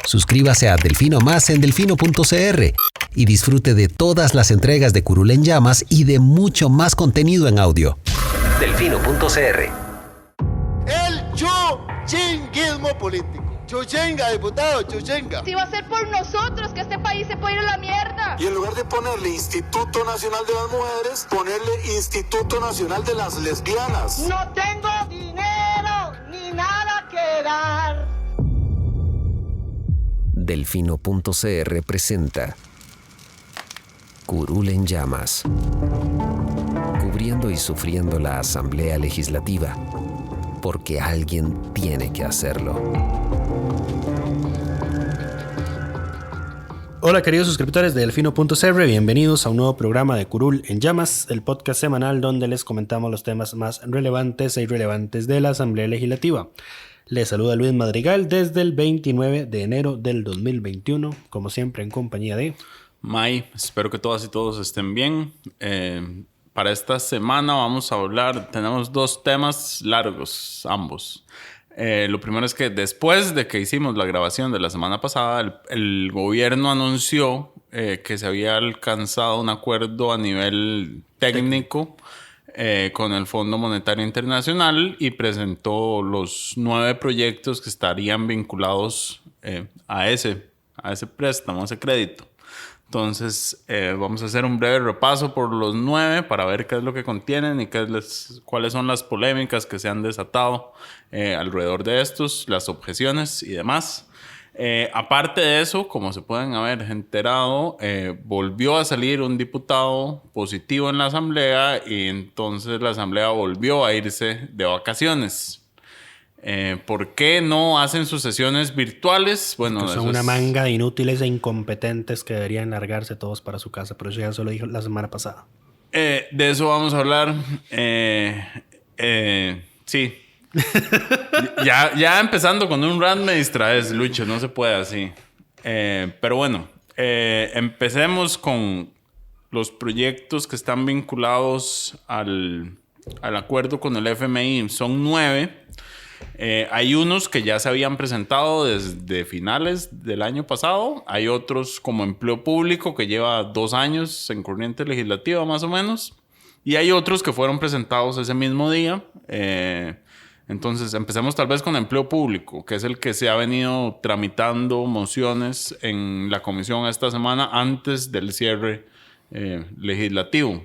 Suscríbase a Delfino Más en delfino.cr y disfrute de todas las entregas de Curul en Llamas y de mucho más contenido en audio. Delfino.cr. El chuchinguismo político. Chuchenga, diputado, chuchenga. Si va a ser por nosotros que este país se puede ir a la mierda. Y en lugar de ponerle Instituto Nacional de las Mujeres, ponerle Instituto Nacional de las Lesbianas. No tengo dinero ni nada que dar. Delfino.cr presenta Curul en Llamas, cubriendo y sufriendo la Asamblea Legislativa, porque alguien tiene que hacerlo. Hola queridos suscriptores de Delfino.cr, bienvenidos a un nuevo programa de Curul en Llamas, el podcast semanal donde les comentamos los temas más relevantes e irrelevantes de la Asamblea Legislativa. Les saluda Luis Madrigal desde el 29 de enero del 2021, como siempre en compañía de... May, espero que todas y todos estén bien. Para esta semana vamos a hablar, tenemos dos temas largos, ambos. Lo primero es que después de que hicimos la grabación de la semana pasada, el gobierno anunció que se había alcanzado un acuerdo a nivel técnico con el Fondo Monetario Internacional y presentó los 9 proyectos que estarían vinculados a ese préstamo, a ese crédito. Entonces, vamos a hacer un breve repaso por los 9 para ver qué es lo que contienen y cuáles son las polémicas que se han desatado alrededor de estos, las objeciones y demás. Aparte de eso, como se pueden haber enterado, volvió a salir un diputado positivo en la Asamblea y entonces la Asamblea volvió a irse de vacaciones. ¿Por qué no hacen sus sesiones virtuales? Bueno, son una manga de inútiles e incompetentes que deberían largarse todos para su casa, pero eso ya se lo dije la semana pasada. De eso vamos a hablar. Sí. ya empezando con un rant me distraes, Lucho, no se puede así. Pero bueno, empecemos con los proyectos que están vinculados al acuerdo con el FMI. Son 9. Hay unos que ya se habían presentado desde finales del año pasado. Hay otros como empleo público que lleva 2 años en corriente legislativa más o menos. Y hay otros que fueron presentados ese mismo día. Entonces empecemos tal vez con empleo público, que es el que se ha venido tramitando mociones en la comisión esta semana antes del cierre legislativo.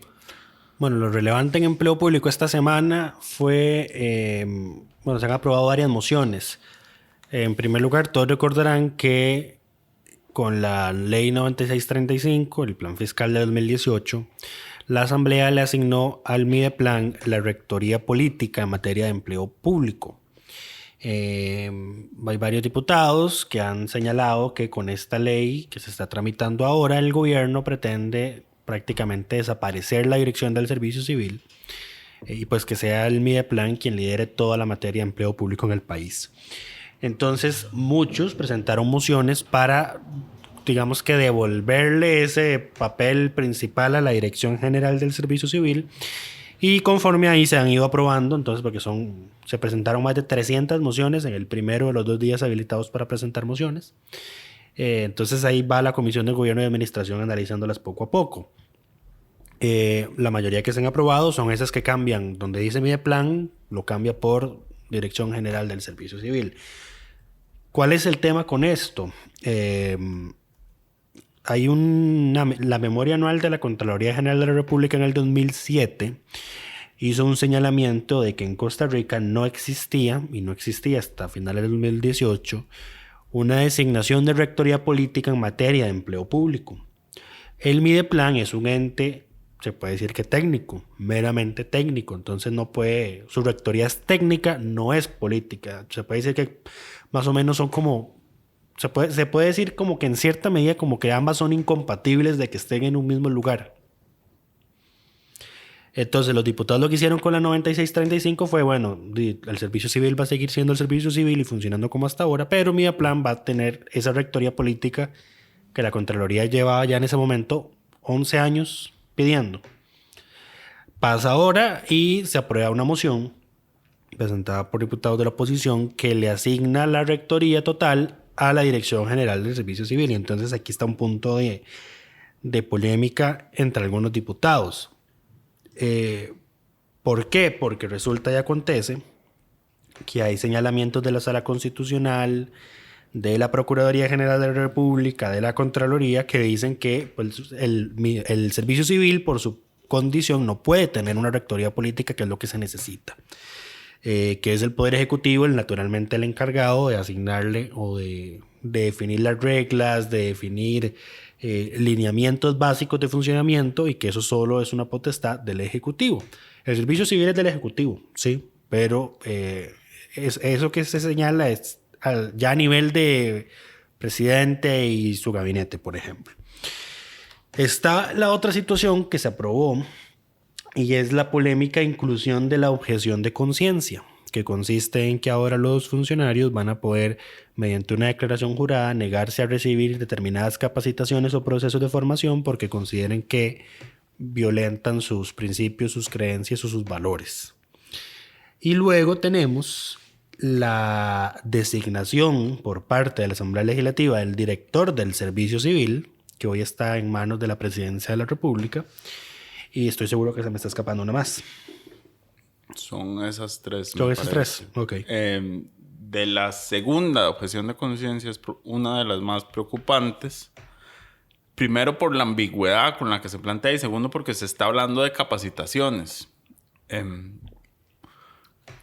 Bueno, lo relevante en empleo público esta semana fue... se han aprobado varias mociones. En primer lugar, todos recordarán que con la Ley 9635, el Plan Fiscal de 2018, la Asamblea le asignó al Mideplan la rectoría política en materia de empleo público. Hay varios diputados que han señalado que con esta ley que se está tramitando ahora, el gobierno pretende prácticamente desaparecer la dirección del servicio civil y pues que sea el Mideplan quien lidere toda la materia de empleo público en el país. Entonces muchos presentaron mociones para, digamos que devolverle ese papel principal a la Dirección General del Servicio Civil, y conforme ahí se han ido aprobando, entonces porque se presentaron más de 300 mociones en el primero de los 2 días habilitados para presentar mociones. Entonces ahí va la Comisión de Gobierno y Administración analizándolas poco a poco. La mayoría que se han aprobado son esas que cambian, donde dice Mideplan, lo cambia por Dirección General del Servicio Civil. ¿Cuál es el tema con esto? Hay la memoria anual de la Contraloría General de la República en el 2007 hizo un señalamiento de que en Costa Rica no existía, y no existía hasta finales del 2018, una designación de rectoría política en materia de empleo público. El Mideplan es un ente, se puede decir que técnico, meramente técnico, entonces su rectoría es técnica, no es política. Se puede decir que más o menos son como, se puede decir como que en cierta medida como que ambas son incompatibles de que estén en un mismo lugar. Entonces los diputados lo que hicieron con la 9635 fue, bueno, el servicio civil va a seguir siendo el servicio civil y funcionando como hasta ahora, pero Mideplan va a tener esa rectoría política que la Contraloría llevaba ya en ese momento 11 años pidiendo. Pasa ahora y se aprueba una moción presentada por diputados de la oposición que le asigna la rectoría total a la Dirección General del Servicio Civil. Y entonces aquí está un punto de polémica entre algunos diputados. ¿Por qué? Porque resulta y acontece que hay señalamientos de la Sala Constitucional, de la Procuraduría General de la República, de la Contraloría, que dicen que pues, el Servicio Civil, por su condición, no puede tener una rectoría política, que es lo que se necesita. Que es el Poder Ejecutivo, naturalmente el encargado de asignarle o de definir las reglas, de definir lineamientos básicos de funcionamiento, y que eso solo es una potestad del Ejecutivo. El Servicio Civil es del Ejecutivo, sí, pero eso que se señala es ya a nivel de presidente y su gabinete, por ejemplo. Está la otra situación que se aprobó, y es la polémica inclusión de la objeción de conciencia, que consiste en que ahora los funcionarios van a poder, mediante una declaración jurada, negarse a recibir determinadas capacitaciones o procesos de formación porque consideren que violentan sus principios, sus creencias o sus valores. Y luego tenemos la designación por parte de la Asamblea Legislativa del director del Servicio Civil, que hoy está en manos de la Presidencia de la República, y estoy seguro que se me está escapando una más. Son esas tres. Son esas tres, ok. De la segunda, objeción de conciencia, es una de las más preocupantes. Primero, por la ambigüedad con la que se plantea, y segundo, porque se está hablando de capacitaciones.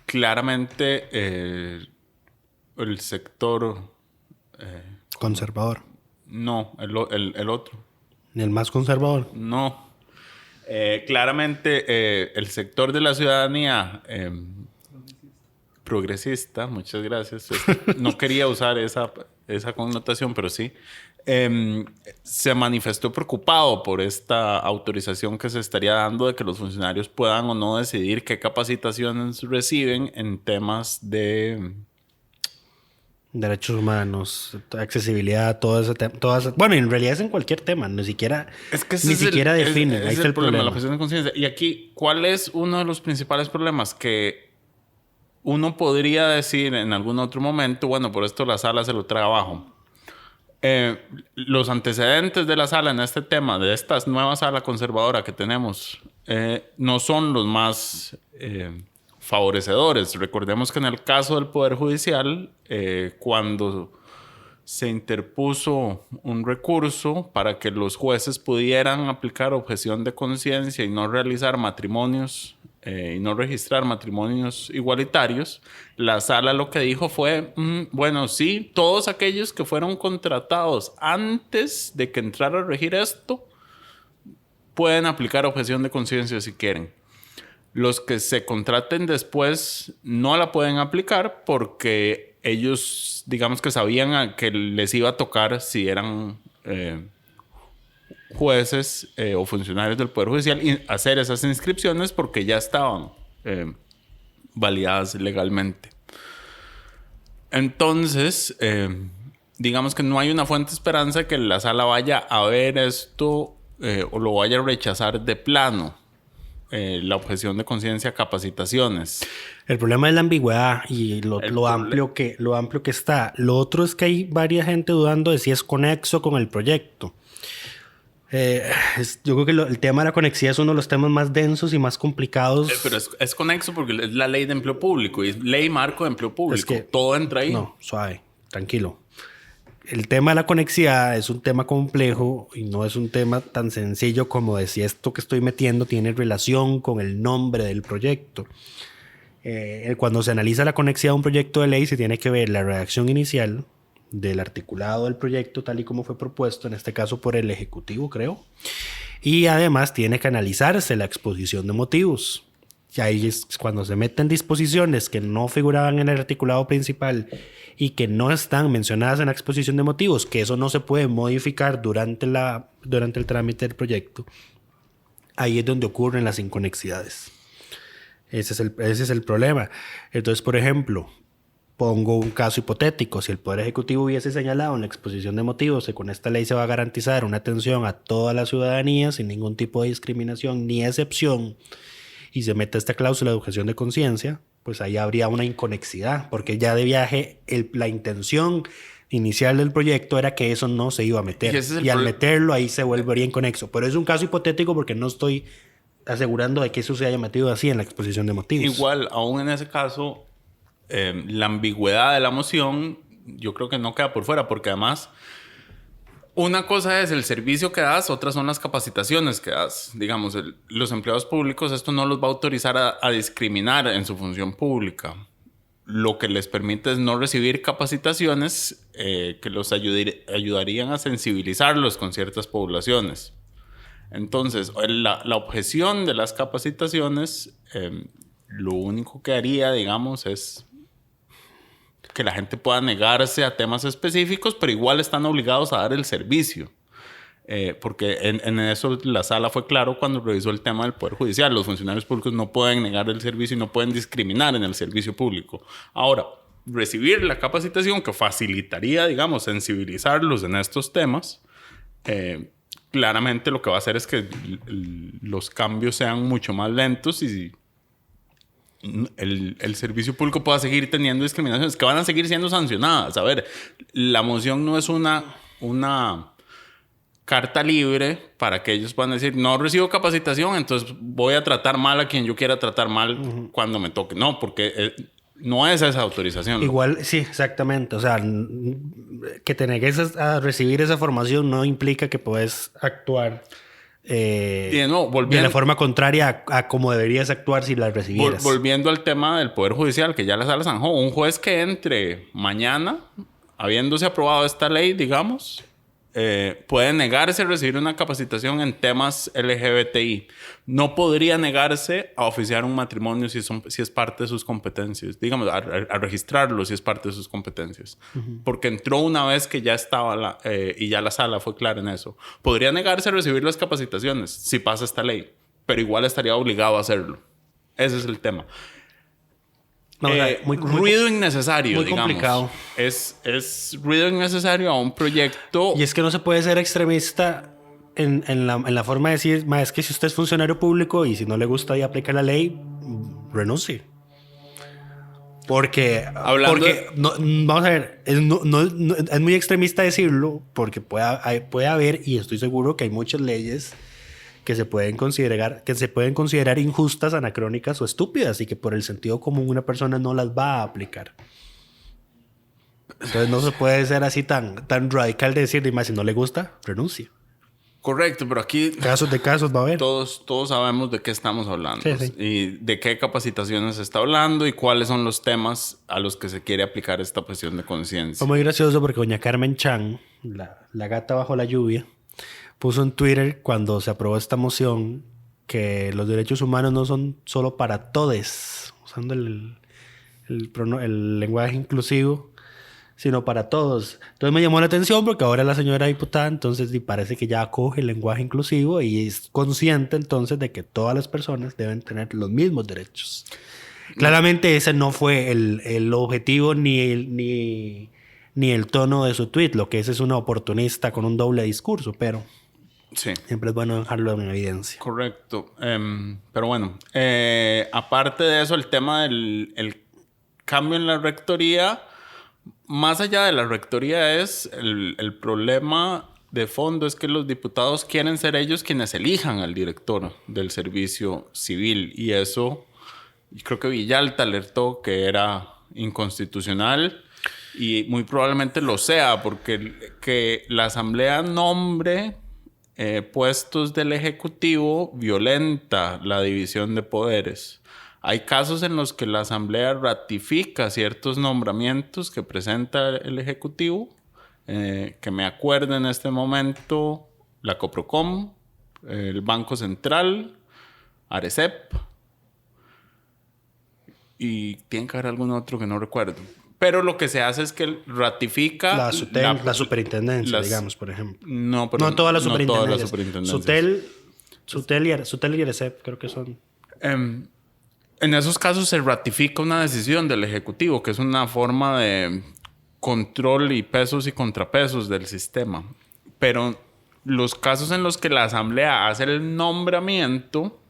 Claramente, el sector... conservador. No, el otro. ¿El más conservador? No. Claramente, el sector de la ciudadanía progresista, muchas gracias. No quería usar esa connotación, pero sí. Se manifestó preocupado por esta autorización que se estaría dando de que los funcionarios puedan o no decidir qué capacitaciones reciben en temas de derechos humanos, accesibilidad, todo ese tema. Bueno, en realidad es en cualquier tema, ni siquiera definen. Ahí está el problema. La objeción de conciencia. Y aquí, ¿cuál es uno de los principales problemas? Que uno podría decir en algún otro momento, bueno, por esto la sala se lo trae abajo. Los antecedentes de la sala en este tema, de esta nueva sala conservadora que tenemos, no son los más favorecedores. Recordemos que en el caso del Poder Judicial, cuando se interpuso un recurso para que los jueces pudieran aplicar objeción de conciencia y no realizar matrimonios y no registrar matrimonios igualitarios, la sala lo que dijo fue, bueno, sí, todos aquellos que fueron contratados antes de que entrara a regir esto pueden aplicar objeción de conciencia si quieren. Los que se contraten después no la pueden aplicar porque ellos, digamos que sabían que les iba a tocar si eran jueces o funcionarios del Poder Judicial y hacer esas inscripciones porque ya estaban validadas legalmente. Entonces, digamos que no hay una fuente de esperanza de que la sala vaya a ver esto o lo vaya a rechazar de plano. La objeción de conciencia, capacitaciones. El problema es la ambigüedad y lo amplio que está. Lo otro es que hay varias gente dudando de si es conexo con el proyecto. Yo creo que el tema de la conexidad es uno de los temas más densos y más complicados. Pero es conexo porque es la ley de empleo público y es ley marco de empleo público. Es que, todo entra ahí. No, suave, tranquilo. El tema de la conexidad es un tema complejo y no es un tema tan sencillo como de si esto que estoy metiendo tiene relación con el nombre del proyecto. Cuando se analiza la conexidad de un proyecto de ley, se tiene que ver la redacción inicial del articulado del proyecto tal y como fue propuesto, en este caso por el Ejecutivo, creo. Y además tiene que analizarse la exposición de motivos. Y ahí es cuando se meten disposiciones que no figuraban en el articulado principal y que no están mencionadas en la exposición de motivos, que eso no se puede modificar durante el trámite del proyecto. Ahí es donde ocurren las inconexidades. Ese es el problema. Entonces, por ejemplo, pongo un caso hipotético. Si el Poder Ejecutivo hubiese señalado en la exposición de motivos que con esta ley se va a garantizar una atención a toda la ciudadanía sin ningún tipo de discriminación ni excepción, y se mete esta cláusula de objeción de conciencia, pues ahí habría una inconexidad, porque ya de viaje la intención inicial del proyecto era que eso no se iba a meter. Y al meterlo ahí se volvería inconexo. Pero es un caso hipotético porque no estoy asegurando de que eso se haya metido así en la exposición de motivos. Igual, aún en ese caso, la ambigüedad de la moción yo creo que no queda por fuera, porque además una cosa es el servicio que das, otras son las capacitaciones que das. Digamos, los empleados públicos, esto no los va a autorizar a discriminar en su función pública. Lo que les permite es no recibir capacitaciones que los ayudarían a sensibilizarlos con ciertas poblaciones. Entonces, la objeción de las capacitaciones, lo único que haría, digamos, es que la gente pueda negarse a temas específicos, pero igual están obligados a dar el servicio. Porque en eso la sala fue claro cuando revisó el tema del Poder Judicial. Los funcionarios públicos no pueden negar el servicio y no pueden discriminar en el servicio público. Ahora, recibir la capacitación que facilitaría, digamos, sensibilizarlos en estos temas, claramente lo que va a hacer es que los cambios sean mucho más lentos y el servicio público pueda seguir teniendo discriminaciones que van a seguir siendo sancionadas. A ver, la moción no es una carta libre para que ellos puedan decir, no recibo capacitación, entonces voy a tratar mal a quien yo quiera tratar mal cuando me toque. No, porque no es esa autorización. Igual, sí, exactamente. O sea, que te negues a recibir esa formación no implica que puedes actuar de la forma contraria a como deberías actuar si la recibieras. Volviendo al tema del Poder Judicial, que ya la sala zanjó, un juez que entre mañana, habiéndose aprobado esta ley, digamos, puede negarse a recibir una capacitación en temas LGBTI. No podría negarse a oficiar un matrimonio si es parte de sus competencias. Digamos, a registrarlo si es parte de sus competencias. Porque entró una vez que ya estaba y ya la sala fue clara en eso. Podría negarse a recibir las capacitaciones si pasa esta ley, pero igual estaría obligado a hacerlo. Ese es el tema. No, ruido innecesario, muy digamos. Complicado. Es ruido innecesario a un proyecto. Y es que no se puede ser extremista en la forma de decir, es que si usted es funcionario público y si no le gusta y aplica la ley, renuncie. Porque vamos a ver, es muy extremista decirlo, porque puede haber, y estoy seguro que hay muchas leyes que se pueden considerar injustas, anacrónicas o estúpidas y que por el sentido común una persona no las va a aplicar. Entonces no se puede ser así tan radical de decir, si no le gusta, renuncie. Correcto, pero aquí casos va a haber. Todos sabemos de qué estamos hablando, sí. Y de qué capacitaciones se está hablando y cuáles son los temas a los que se quiere aplicar esta objeción de conciencia. Fue muy gracioso porque doña Carmen Chan, la gata bajo la lluvia, puso en Twitter cuando se aprobó esta moción que los derechos humanos no son solo para todes, usando el lenguaje inclusivo, sino para todos. Entonces me llamó la atención porque ahora la señora diputada entonces parece que ya acoge el lenguaje inclusivo y es consciente entonces de que todas las personas deben tener los mismos derechos. Claramente ese no fue el objetivo ni el tono de su tweet. Lo que es una oportunista con un doble discurso, pero sí, siempre es bueno dejarlo en evidencia. Correcto. Pero bueno, aparte de eso, el tema del cambio en la rectoría, más allá de la rectoría es el problema de fondo es que los diputados quieren ser ellos quienes elijan al director del servicio civil y eso, creo que Villalta alertó que era inconstitucional y muy probablemente lo sea porque que la asamblea nombre puestos del ejecutivo violenta la división de poderes. Hay casos en los que la asamblea ratifica ciertos nombramientos que presenta el ejecutivo, que me acuerdo en este momento, la Coprocom, el Banco Central, Arecep, y tiene que haber algún otro que no recuerdo. Pero lo que se hace es que ratifica... la superintendencia, digamos, por ejemplo. No todas las superintendencias. Sutel y Arecep creo que son... En esos casos se ratifica una decisión del Ejecutivo, que es una forma de control y pesos y contrapesos del sistema. Pero los casos en los que la Asamblea hace el nombramiento,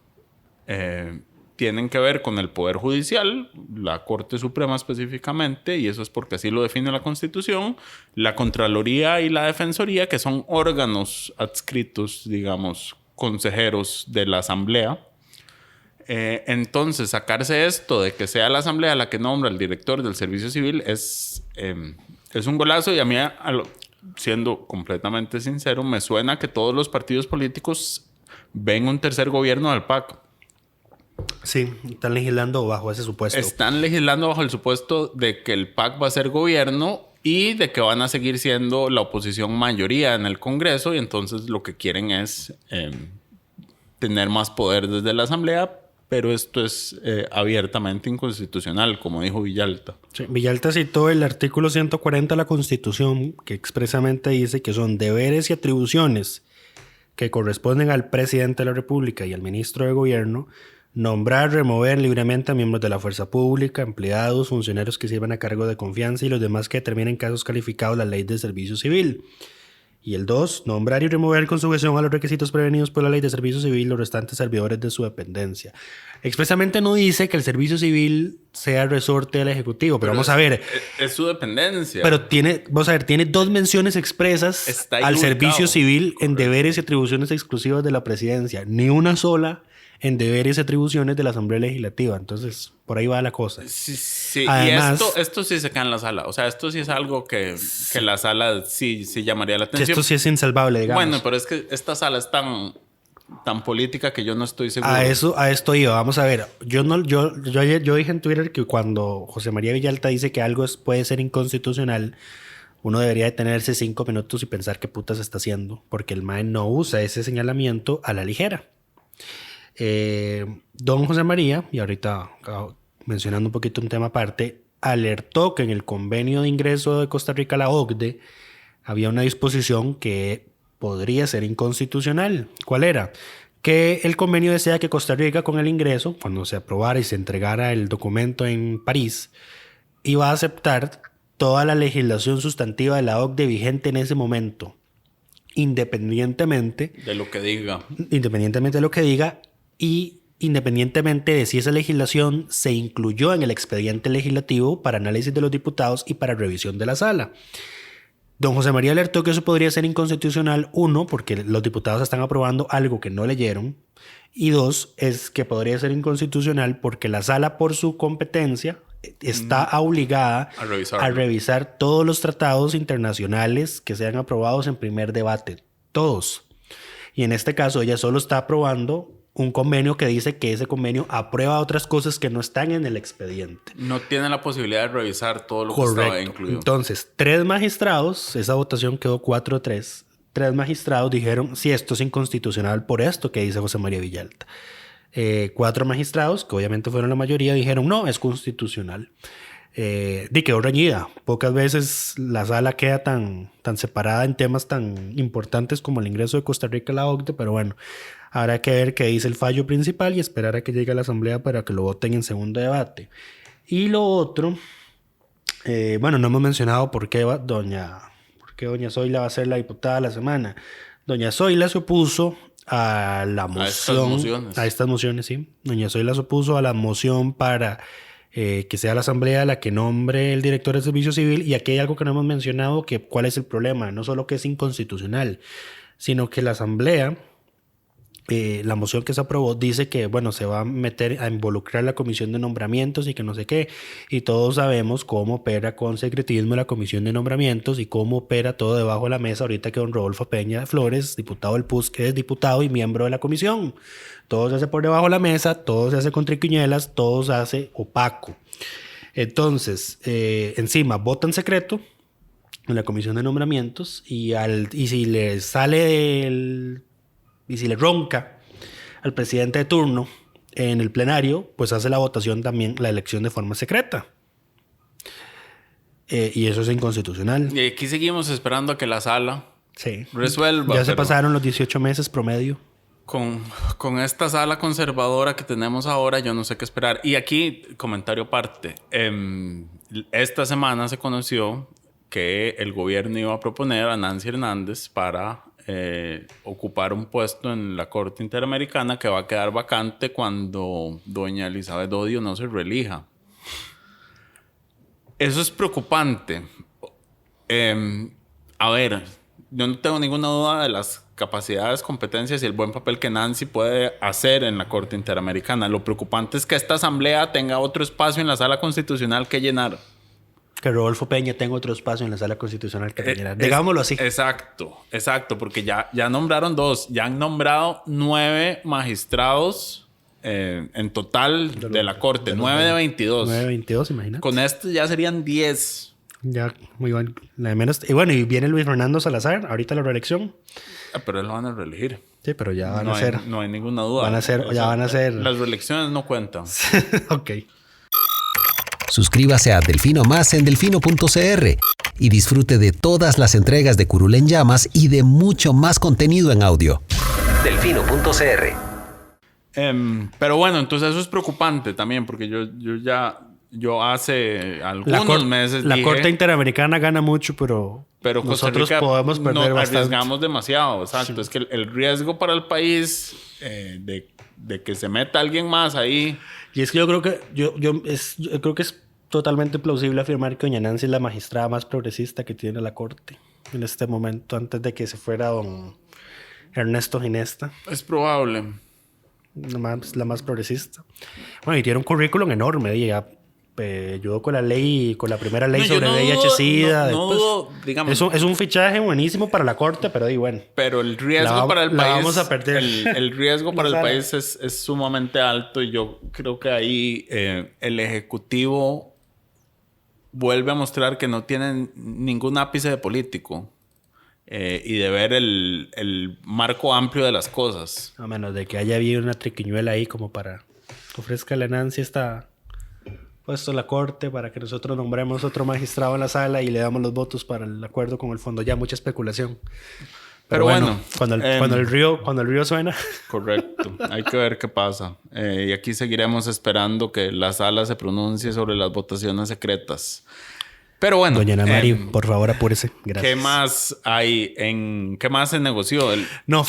tienen que ver con el Poder Judicial, la Corte Suprema específicamente, y eso es porque así lo define la Constitución, la Contraloría y la Defensoría, que son órganos adscritos, digamos, consejeros de la Asamblea. Entonces, sacarse esto de que sea la Asamblea la que nombra al director del Servicio Civil es un golazo, y a mí, siendo completamente sincero, me suena que todos los partidos políticos ven un tercer gobierno del PAC. Sí, están legislando bajo ese supuesto. Están legislando bajo el supuesto de que el PAC va a ser gobierno y de que van a seguir siendo la oposición mayoría en el Congreso, y entonces lo que quieren es tener más poder desde la Asamblea, pero esto es abiertamente inconstitucional, como dijo Villalta. Sí, Villalta citó el artículo 140 de la Constitución, que expresamente dice que son deberes y atribuciones que corresponden al presidente de la República y al ministro de Gobierno nombrar, remover libremente a miembros de la fuerza pública, empleados, funcionarios que sirvan a cargo de confianza y los demás que determinen casos calificados la ley de servicio civil. Y el 2, nombrar y remover con sujeción a los requisitos prevenidos por la ley de servicio civil los restantes servidores de su dependencia. Expresamente no dice que el servicio civil sea resorte del Ejecutivo, pero vamos a ver. Es su dependencia. Pero tiene 2 menciones expresas al servicio civil en deberes y atribuciones exclusivas de la presidencia. Ni una sola en deberes y atribuciones de la Asamblea Legislativa. Entonces, por ahí va la cosa. Sí. Además, y esto sí se cae en la sala. O sea, esto sí es algo que la sala sí llamaría la atención. Esto sí es insalvable, digamos. Bueno, pero es que esta sala es tan política que yo no estoy seguro. A esto iba. Vamos a ver. Yo dije en Twitter que cuando José María Villalta dice que algo puede ser inconstitucional, uno debería detenerse 5 minutos y pensar qué putas está haciendo, porque el MAE no usa ese señalamiento a la ligera. Don José María, y ahorita mencionando un poquito un tema aparte, alertó que en el convenio de ingreso de Costa Rica a la OCDE había una disposición que podría ser inconstitucional. ¿Cuál era? Que el convenio decía que Costa Rica, con el ingreso, cuando se aprobara y se entregara el documento en París, iba a aceptar toda la legislación sustantiva de la OCDE vigente en ese momento, independientemente de lo que diga. Y independientemente de si esa legislación se incluyó en el expediente legislativo para análisis de los diputados y para revisión de la sala. Don José María alertó que eso podría ser inconstitucional, 1, porque los diputados están aprobando algo que no leyeron, y 2, es que podría ser inconstitucional porque la sala, por su competencia, está obligada a revisar todos los tratados internacionales que sean aprobados en primer debate, todos. Y en este caso ella solo está aprobando un convenio que dice que ese convenio aprueba otras cosas que no están en el expediente. No tiene la posibilidad de revisar todo lo que estaba incluido. Entonces, 3 magistrados, esa votación quedó 4-3. 3 magistrados dijeron, sí, esto es inconstitucional por esto que dice José María Villalta. 4 magistrados, que obviamente fueron la mayoría, dijeron, no, es constitucional. Quedó reñida. Pocas veces la sala queda tan separada en temas tan importantes como el ingreso de Costa Rica a la OCDE, pero bueno, habrá que ver qué dice el fallo principal y esperar a que llegue a la Asamblea para que lo voten en segundo debate. Y lo otro, no hemos mencionado por qué doña Zoila va a ser la diputada de la semana. Doña Zoila se opuso a la moción. A estas mociones, sí. Doña Zoila se opuso a la moción para que sea la Asamblea la que nombre el director del Servicio Civil. Y aquí hay algo que no hemos mencionado, que cuál es el problema. No solo que es inconstitucional, sino que la Asamblea, la moción que se aprobó dice que, se va a involucrar la comisión de nombramientos y que no sé qué. Y todos sabemos cómo opera con secretismo la comisión de nombramientos y cómo opera todo debajo de la mesa ahorita que don Rodolfo Peña Flores, diputado del PUS, que es diputado y miembro de la comisión. Todo se hace por debajo de la mesa, todo se hace con triquiñuelas, todo se hace opaco. Entonces, encima, vota en secreto en la comisión de nombramientos y si le sale y si le ronca al presidente de turno en el plenario, pues hace la votación también, la elección de forma secreta. Y eso es inconstitucional. Y aquí seguimos esperando a que la sala resuelva. Ya se pasaron los 18 meses promedio. Con esta sala conservadora que tenemos ahora, yo no sé qué esperar. Y aquí, comentario aparte. Esta semana se conoció que el gobierno iba a proponer a Nancy Hernández para ocupar un puesto en la Corte Interamericana que va a quedar vacante cuando doña Elizabeth Odio no se reelija. Eso es preocupante. A ver, yo no tengo ninguna duda de las capacidades, competencias y el buen papel que Nancy puede hacer en la Corte Interamericana. Lo preocupante es que esta asamblea tenga otro espacio en la sala constitucional que llenar. Que Rodolfo Peña tenga otro espacio en la sala constitucional que llenar. Digámoslo así. Exacto, porque ya nombraron 2. Ya han nombrado 9 magistrados en total de la Corte. 9 de 22. 9 de 22, imagínate. Con esto ya serían 10. Ya, muy bueno. La de menos. Y bueno, y viene Luis Fernando Salazar, ahorita la reelección. Pero él lo van a reelegir. Sí, pero ya van a ser. No hay ninguna duda. Van a ser. Las reelecciones no cuentan. Ok. Suscríbase a Delfino Más en delfino.cr y disfrute de todas las entregas de Curul en Llamas y de mucho más contenido en audio. Delfino.cr. Pero bueno, entonces eso es preocupante también, porque yo hace algunos meses la dije, Corte Interamericana gana mucho, pero nosotros podemos perder bastante. Arriesgamos demasiado, exacto. Sí. Es que el riesgo para el país de que se meta alguien más ahí. Y es que yo creo que es totalmente plausible afirmar que doña Nancy es la magistrada más progresista que tiene la Corte en este momento, antes de que se fuera don Ernesto Ginesta. Es probable. La más progresista. Bueno, y tiene un currículum enorme. Ya ayudó con la ley, con la primera ley sobre VIH-Sida. Digamos, es un fichaje buenísimo para la Corte, pero bueno. Pero el riesgo para el país, vamos a perder. El riesgo para el país es sumamente alto, y yo creo que ahí el Ejecutivo vuelve a mostrar que no tiene ningún ápice de político y de ver el marco amplio de las cosas. A menos de que haya habido una triquiñuela ahí como para ofrezcale a Nancy esta puesto la Corte para que nosotros nombremos otro magistrado en la sala y le damos los votos para el acuerdo con el fondo. Ya mucha especulación. Pero bueno, cuando el río suena. Correcto. Hay que ver qué pasa. Y aquí seguiremos esperando que la sala se pronuncie sobre las votaciones secretas. Pero bueno. Doña Ana Mari, por favor, apúrese. Gracias. ¿Qué más hay qué más se negoció? No,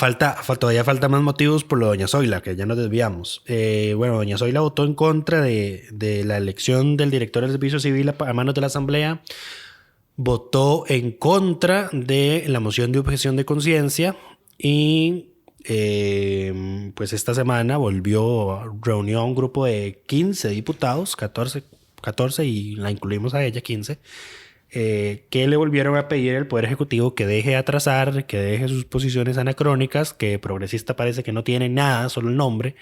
todavía falta más motivos por lo de doña Zoila, que ya nos desviamos. Bueno, doña Zoila votó en contra de la elección del director del Servicio Civil a manos de la Asamblea. Votó en contra de la moción de objeción de conciencia y pues esta semana reunió a un grupo de 15 diputados, 14 y la incluimos a ella, 15, que le volvieron a pedir al Poder Ejecutivo que deje de atrasar, que deje sus posiciones anacrónicas, que progresista parece que no tiene nada, solo el nombre,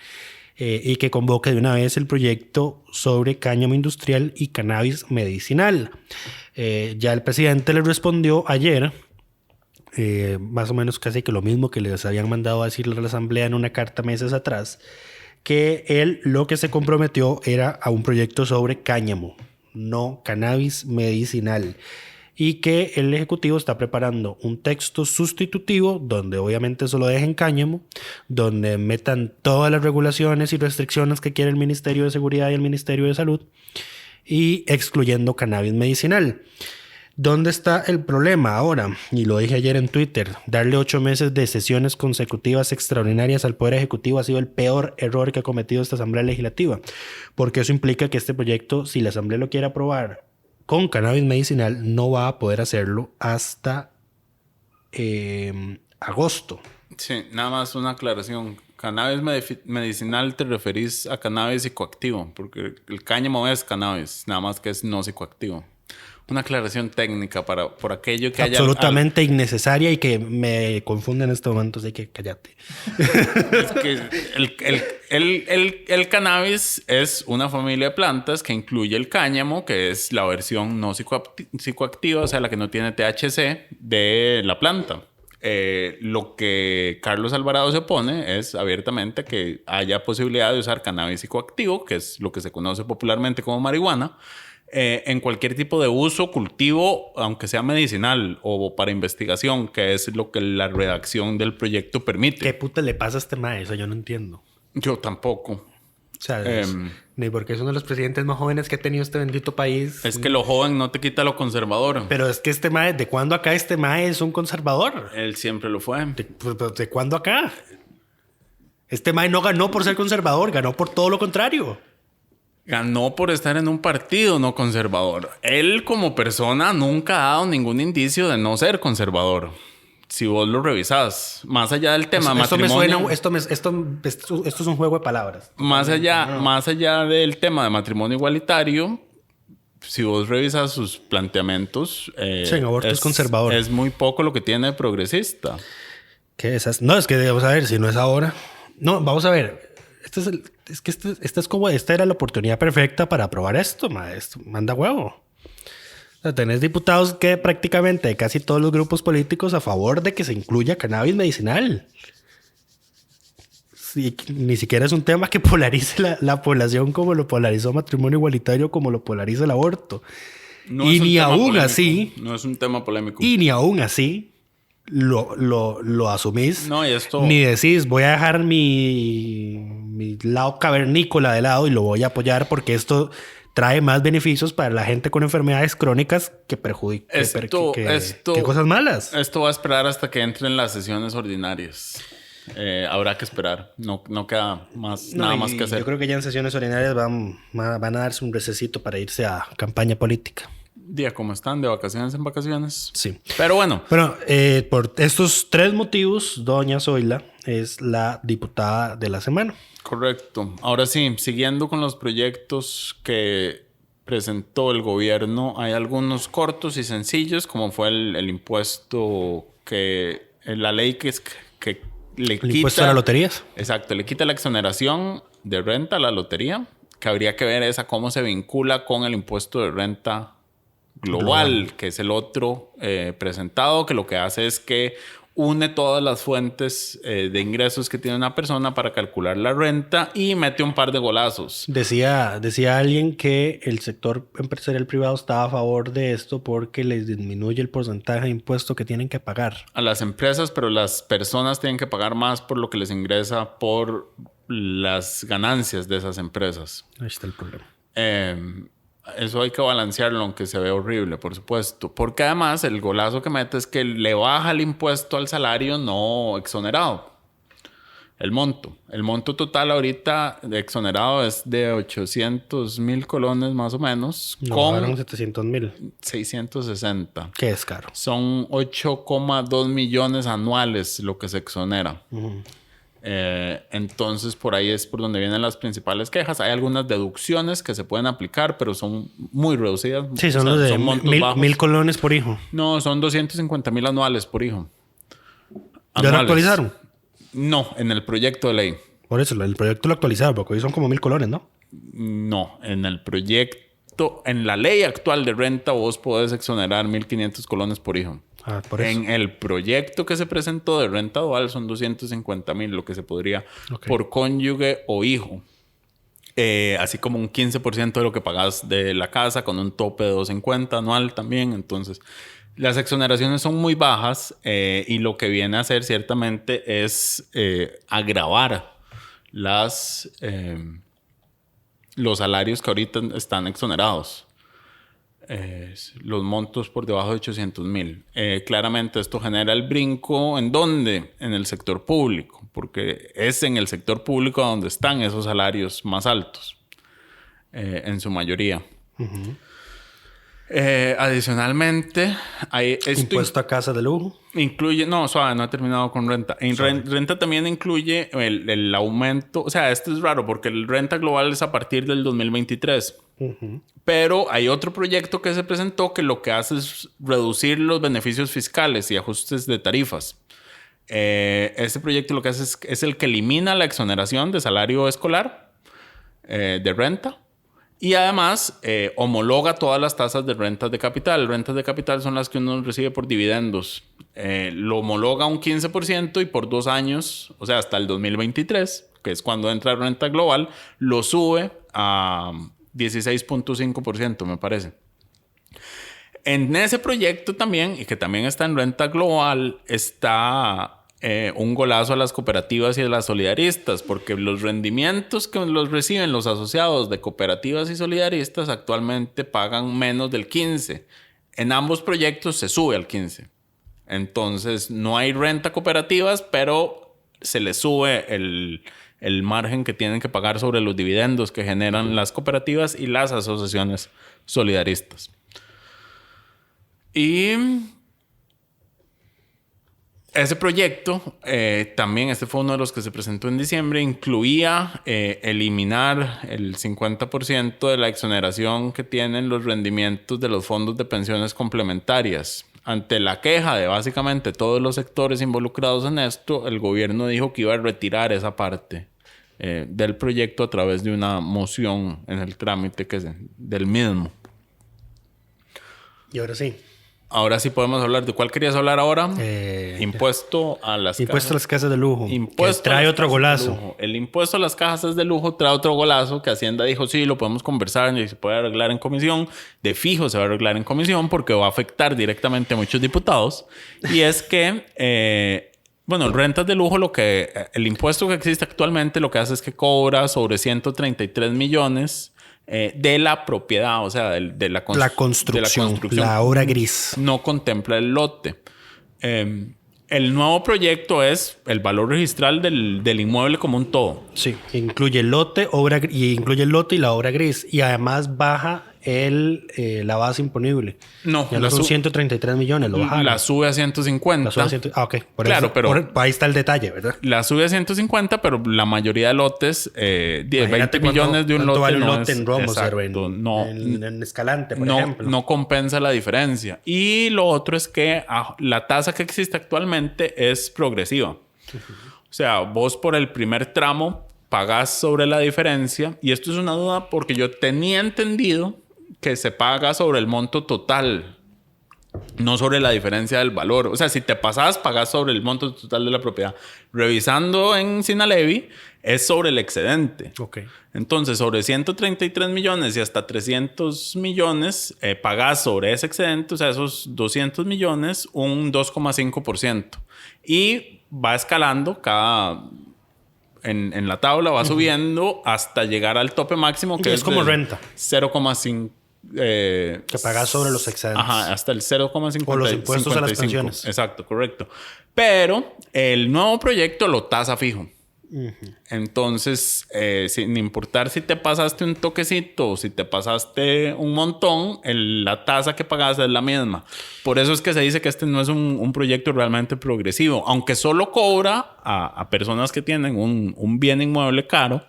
y que convoque de una vez el proyecto sobre cáñamo industrial y cannabis medicinal. Ya el presidente le respondió ayer, más o menos casi que lo mismo que les habían mandado a decirle a la Asamblea en una carta meses atrás, que él lo que se comprometió era a un proyecto sobre cáñamo, no cannabis medicinal, y que el Ejecutivo está preparando un texto sustitutivo donde obviamente solo dejen cáñamo, donde metan todas las regulaciones y restricciones que quiere el Ministerio de Seguridad y el Ministerio de Salud, y excluyendo cannabis medicinal. ¿Dónde está el problema ahora? Y lo dije ayer en Twitter. Darle 8 meses de sesiones consecutivas extraordinarias al Poder Ejecutivo ha sido el peor error que ha cometido esta Asamblea Legislativa. Porque eso implica que este proyecto, si la Asamblea lo quiere aprobar con cannabis medicinal, no va a poder hacerlo hasta agosto. Sí, nada más una aclaración. Cannabis medicinal te referís a cannabis psicoactivo, porque el cáñamo es cannabis, nada más que es no psicoactivo. Una aclaración técnica por aquello que haya... Absolutamente innecesaria y que me confunde en este momento, así que cállate. Es que el cannabis es una familia de plantas que incluye el cáñamo, que es la versión no psicoactiva, o sea, la que no tiene THC de la planta. Lo que Carlos Alvarado se opone es abiertamente que haya posibilidad de usar cannabis psicoactivo, que es lo que se conoce popularmente como marihuana, en cualquier tipo de uso, cultivo, aunque sea medicinal o para investigación, que es lo que la redacción del proyecto permite. ¿Qué puta le pasa a este mae? Eso yo no entiendo. Yo tampoco. O sea, ni porque es uno de los presidentes más jóvenes que ha tenido este bendito país. Es que lo joven no te quita lo conservador. Pero es que este mae, ¿de cuándo acá este mae es un conservador? Él siempre lo fue. ¿De cuándo acá? Este mae no ganó por ser conservador, ganó por todo lo contrario. Ganó por estar en un partido no conservador. Él como persona nunca ha dado ningún indicio de no ser conservador. Si vos lo revisás, más allá del tema matrimonio... Esto es un juego de palabras. Más allá del tema de matrimonio igualitario, si vos revisas sus planteamientos... sí, en aborto es conservador. Es muy poco lo que tiene de progresista. ¿Qué es? No, es que vamos a ver, si no es ahora... No, vamos a ver. Esta era la oportunidad perfecta para aprobar esto, maestro. Manda huevo. O sea, tenés diputados que prácticamente de casi todos los grupos políticos a favor de que se incluya cannabis medicinal. Sí, ni siquiera es un tema que polarice la población como lo polarizó matrimonio igualitario, como lo polariza el aborto. No y es un ni tema aún polémico. así... No es un tema polémico. Y ni aún así lo asumís. No, y esto... Ni decís, voy a dejar mi lado cavernícola de lado y lo voy a apoyar porque esto trae más beneficios para la gente con enfermedades crónicas que perjudican. ¿Qué cosas malas? Esto va a esperar hasta que entren las sesiones ordinarias. Habrá que esperar. No queda nada más que hacer. Yo creo que ya en sesiones ordinarias van a darse un recesito para irse a campaña política. Día como están, de vacaciones en vacaciones. Sí. Pero bueno. Bueno, por estos 3 motivos, doña Zoila es la diputada de la semana. Correcto. Ahora sí, siguiendo con los proyectos que presentó el gobierno, hay algunos cortos y sencillos, como fue el impuesto la ley que le quita... ¿El impuesto a las loterías? Exacto, le quita la exoneración de renta a la lotería, que habría que ver esa cómo se vincula con el impuesto de renta global, que es el otro presentado, que lo que hace es que une todas las fuentes de ingresos que tiene una persona para calcular la renta y mete un par de golazos. Decía alguien que el sector empresarial privado estaba a favor de esto porque les disminuye el porcentaje de impuesto que tienen que pagar. A las empresas, pero las personas tienen que pagar más por lo que les ingresa por las ganancias de esas empresas. Ahí está el problema. Eso hay que balancearlo, aunque se ve horrible, por supuesto. Porque además el golazo que mete es que le baja el impuesto al salario no exonerado. El monto total ahorita de exonerado es de 800,000 colones más o menos. No, con 700,000. 660. Que es caro. Son 8,2 millones anuales lo que se exonera. Entonces por ahí es por donde vienen las principales quejas. Hay algunas deducciones que se pueden aplicar, pero son muy reducidas. Sí, son los de montos bajos. 1,000 colones por hijo. No, son 250,000 anuales por hijo. ¿Ya lo actualizaron? No, en el proyecto de ley. Por eso, el proyecto lo actualizaron, porque hoy son como 1,000 colones, ¿no? No, en el proyecto, en la ley actual de renta vos podés exonerar 1,500 colones por hijo. Ah, por eso. En el proyecto que se presentó de renta dual son 250,000, lo que se podría por cónyuge o hijo. Así como un 15% de lo que pagas de la casa, con un tope de 250 anual también. Entonces, las exoneraciones son muy bajas y lo que viene a hacer ciertamente es agravar los salarios que ahorita están exonerados. Los montos por debajo de 800,000. Claramente esto genera el brinco. ¿En dónde? En el sector público, porque es en el sector público donde están esos salarios más altos, en su mayoría. Adicionalmente, hay impuesto a casa de lujo. Incluye, no he terminado con renta. Renta también incluye el aumento. O sea, esto es raro porque el renta global es a partir del 2023. Pero hay otro proyecto que se presentó que lo que hace es reducir los beneficios fiscales y ajustes de tarifas. Este proyecto lo que hace es el que elimina la exoneración de salario escolar, de renta. Y además homologa todas las tasas de rentas de capital. Rentas de capital son las que uno recibe por dividendos. Lo homologa un 15% y por 2 años, o sea, hasta el 2023, que es cuando entra renta global, lo sube a 16.5%, me parece. En ese proyecto también, y que también está en renta global, está un golazo a las cooperativas y a las solidaristas, porque los rendimientos que los reciben los asociados de cooperativas y solidaristas actualmente pagan menos del 15%. En ambos proyectos se sube al 15%. Entonces no hay renta a cooperativas, pero se les sube el margen que tienen que pagar sobre los dividendos que generan las cooperativas y las asociaciones solidaristas. Y ese proyecto, también este fue uno de los que se presentó en diciembre, incluía eliminar el 50% de la exoneración que tienen los rendimientos de los fondos de pensiones complementarias. Ante la queja de básicamente todos los sectores involucrados en esto, el gobierno dijo que iba a retirar esa parte del proyecto a través de una moción en el trámite del mismo. Y ahora sí. Ahora sí podemos hablar. ¿De cuál querías hablar ahora? Impuesto a las casas de lujo. Impuesto trae otro golazo. El impuesto a las casas de lujo trae otro golazo que Hacienda dijo, sí, lo podemos conversar y se puede arreglar en comisión. De fijo se va a arreglar en comisión porque va a afectar directamente a muchos diputados. Y es que, rentas de lujo, el impuesto que existe actualmente lo que hace es que cobra sobre 133 millones de la propiedad, o sea, de la construcción, la obra gris. No contempla el lote. El nuevo proyecto es el valor registral del inmueble como un todo. Sí, incluye el lote, incluye el lote y la obra gris. Y además baja la base imponible. No, ya no son 133 millones, lo bajaron. La sube a 150. Ok. Claro, pero ahí está el detalle, ¿verdad? La sube a 150, pero la mayoría de lotes, 20 millones de un lote. Vale un no lote es, en Roma, exacto, en Escalante, por ejemplo. No compensa la diferencia. Y lo otro es que la tasa que existe actualmente es progresiva. O sea, vos por el primer tramo pagás sobre la diferencia. Y esto es una duda porque yo tenía entendido que se paga sobre el monto total, no sobre la diferencia del valor. O sea, si te pasas, pagas sobre el monto total de la propiedad. Revisando en Sinalevi, es sobre el excedente. Okay. Entonces, sobre 133 millones y hasta 300 millones, pagas sobre ese excedente, o sea, esos 200 millones, un 2,5%. Y va escalando en la tabla, va subiendo hasta llegar al tope máximo, que es como renta. 0,5%. Que pagas sobre los excedentes. Ajá, hasta el 0,55. O los impuestos a las pensiones. Exacto, correcto. Pero el nuevo proyecto lo tasa fijo. Entonces, sin importar si te pasaste un toquecito o si te pasaste un montón, la tasa que pagas es la misma. Por eso es que se dice que este no es un proyecto realmente progresivo. Aunque solo cobra a personas que tienen un bien inmueble caro,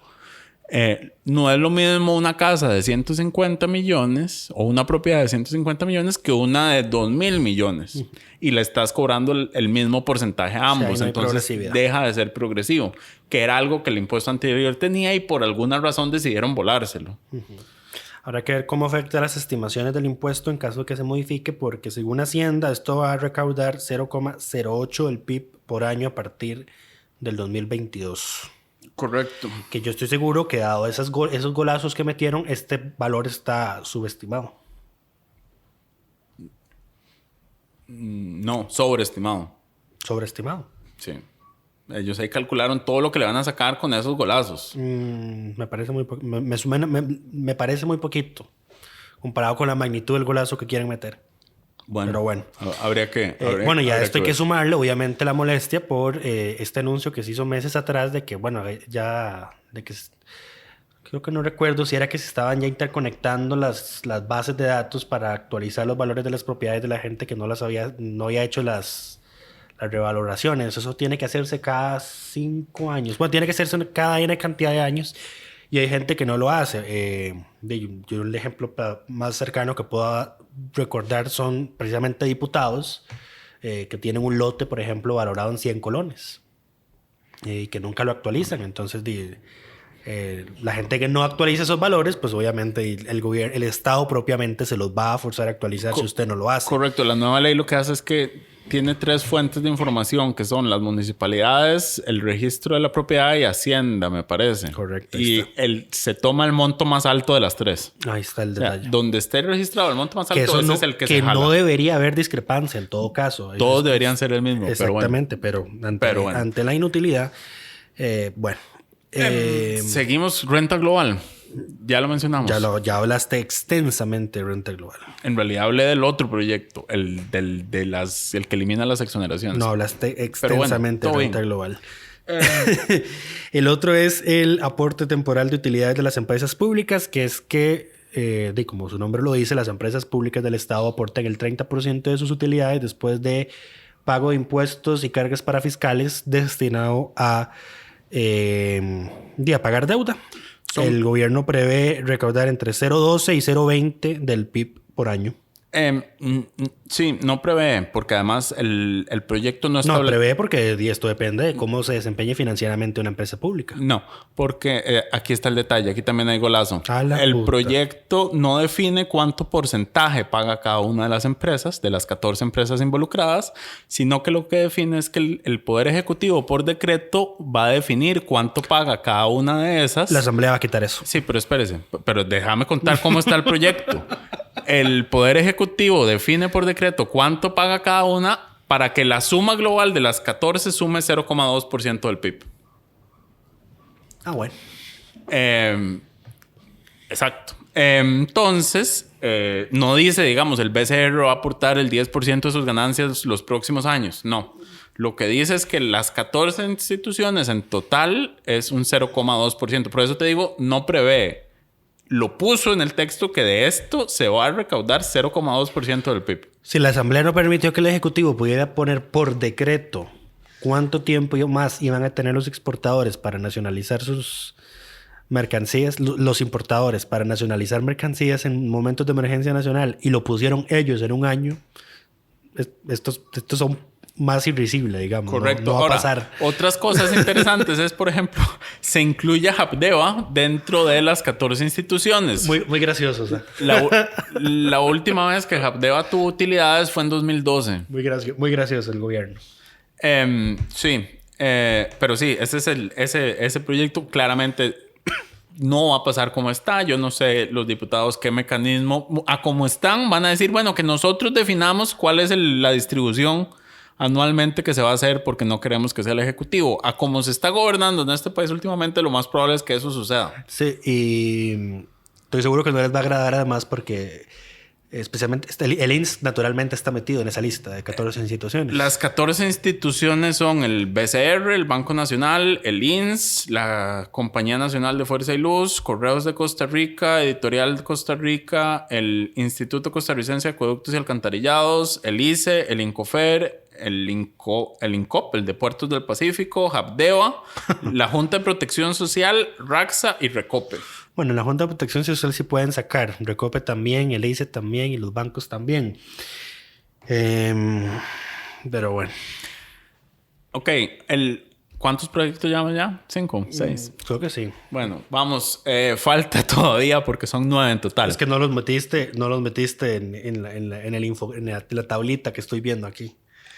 no es lo mismo una casa de 150 millones o una propiedad de 150 millones que una de 2,000 millones. Y le estás cobrando el mismo porcentaje a ambos. No hay entonces deja de ser progresivo, que era algo que el impuesto anterior tenía y por alguna razón decidieron volárselo. Habrá que ver cómo afecta las estimaciones del impuesto en caso de que se modifique, porque según Hacienda esto va a recaudar 0,08 del PIB por año a partir del 2022. Correcto. Que yo estoy seguro que dado esos golazos que metieron, este valor está subestimado. No, sobreestimado. ¿Sobreestimado? Sí. Ellos ahí calcularon todo lo que le van a sacar con esos golazos. Me parece me parece muy poquito comparado con la magnitud del golazo que quieren meter. Bueno, pero bueno. Habría que... ya esto hay que sumarle, obviamente, la molestia por este anuncio que se hizo meses atrás de que, creo que no recuerdo si era que se estaban ya interconectando las bases de datos para actualizar los valores de las propiedades de la gente que no había hecho las revaloraciones. Eso tiene que hacerse cada 5 años. Bueno, tiene que hacerse cada N cantidad de años. Y hay gente que no lo hace. Yo el ejemplo más cercano que puedo recordar son precisamente diputados que tienen un lote, por ejemplo, valorado en 100 colones y que nunca lo actualizan. Entonces, la gente que no actualiza esos valores, pues obviamente el Estado propiamente se los va a forzar a actualizar si usted no lo hace. Correcto. La nueva ley lo que hace es que tiene 3 fuentes de información que son las municipalidades, el registro de la propiedad y Hacienda, me parece. Correcto. Y se toma el monto más alto de las 3. Ahí está el O sea, detalle. donde esté registrado el monto más Que alto, eso ese no, es el que que se jala. no debería haber discrepancia en todo caso. Todos deberían ser el mismo, Exactamente, pero bueno, ante la inutilidad, bueno. Seguimos renta global. Ya lo mencionamos. Ya hablaste extensamente de renta global. En realidad hablé del otro proyecto, el que elimina las exoneraciones. No, hablaste extensamente de renta bien. global. El otro es el aporte temporal de utilidades de las empresas públicas, que es que, como su nombre lo dice, las empresas públicas del Estado aportan el 30% de sus utilidades después de pago de impuestos y cargas parafiscales destinado a pagar deuda. El gobierno prevé recaudar entre 0,12 y 0,20 del PIB por año. Sí, no prevé, porque además el proyecto no No, prevé porque esto depende de cómo se desempeñe financieramente una empresa pública. No, porque aquí está el detalle, aquí también hay golazo. El puta. proyecto no define cuánto porcentaje paga cada una de las empresas, de las 14 empresas involucradas, sino que lo que define es que el Poder Ejecutivo por decreto va a definir cuánto paga cada una de esas. La Asamblea va a quitar eso. Sí, pero espérese, pero déjame contar cómo está el proyecto. El Poder Ejecutivo define por decreto cuánto paga cada una para que la suma global de las 14 sume 0,2% del PIB. Ah, bueno. Exacto. Entonces, no dice, digamos, el BCR va a aportar el 10% de sus ganancias los próximos años. No. Lo que dice es que las 14 instituciones en total es un 0,2%. Por eso te digo, no prevé. Lo puso en el texto que de esto se va a recaudar 0,2% del PIB. Si la Asamblea no permitió que el Ejecutivo pudiera poner por decreto cuánto tiempo más iban a tener los exportadores para nacionalizar sus mercancías, los importadores para nacionalizar mercancías en momentos de emergencia nacional, y lo pusieron ellos en un año, estos son más irrisible, digamos. Correcto. No va Ahora, a pasar. otras cosas interesantes es, por ejemplo, se incluye a Habdeba dentro de las 14 instituciones. Muy gracioso, o sea. La última vez que Habdeba tuvo utilidades fue en 2012. Muy gracioso el gobierno. Sí. Pero sí, ese proyecto claramente no va a pasar como está. Yo no sé los diputados qué mecanismo, a como están, van a decir, bueno, que nosotros definamos cuál es la distribución anualmente que se va a hacer porque no queremos que sea el Ejecutivo. A como se está gobernando en este país últimamente, lo más probable es que eso suceda. Sí, y estoy seguro que no les va a agradar además porque especialmente el INS naturalmente está metido en esa lista de 14 instituciones. Las 14 instituciones son el BCR, el Banco Nacional, el INS, la Compañía Nacional de Fuerza y Luz, Correos de Costa Rica, Editorial de Costa Rica, el Instituto Costarricense de Acueductos y Alcantarillados, el ICE, el INCOFER, el INCOP, el de Puertos del Pacífico, Habdeba, la Junta de Protección Social, RACSA y Recope. Bueno, en la Junta de Protección Social sí pueden sacar. Recope también, el ICE también y los bancos también. Pero bueno. Ok, ¿cuántos proyectos llevamos ya? ¿5? ¿6? Creo que sí. Bueno, vamos. Falta todavía porque son 9 en total. Es que no los metiste en la tablita que estoy viendo aquí.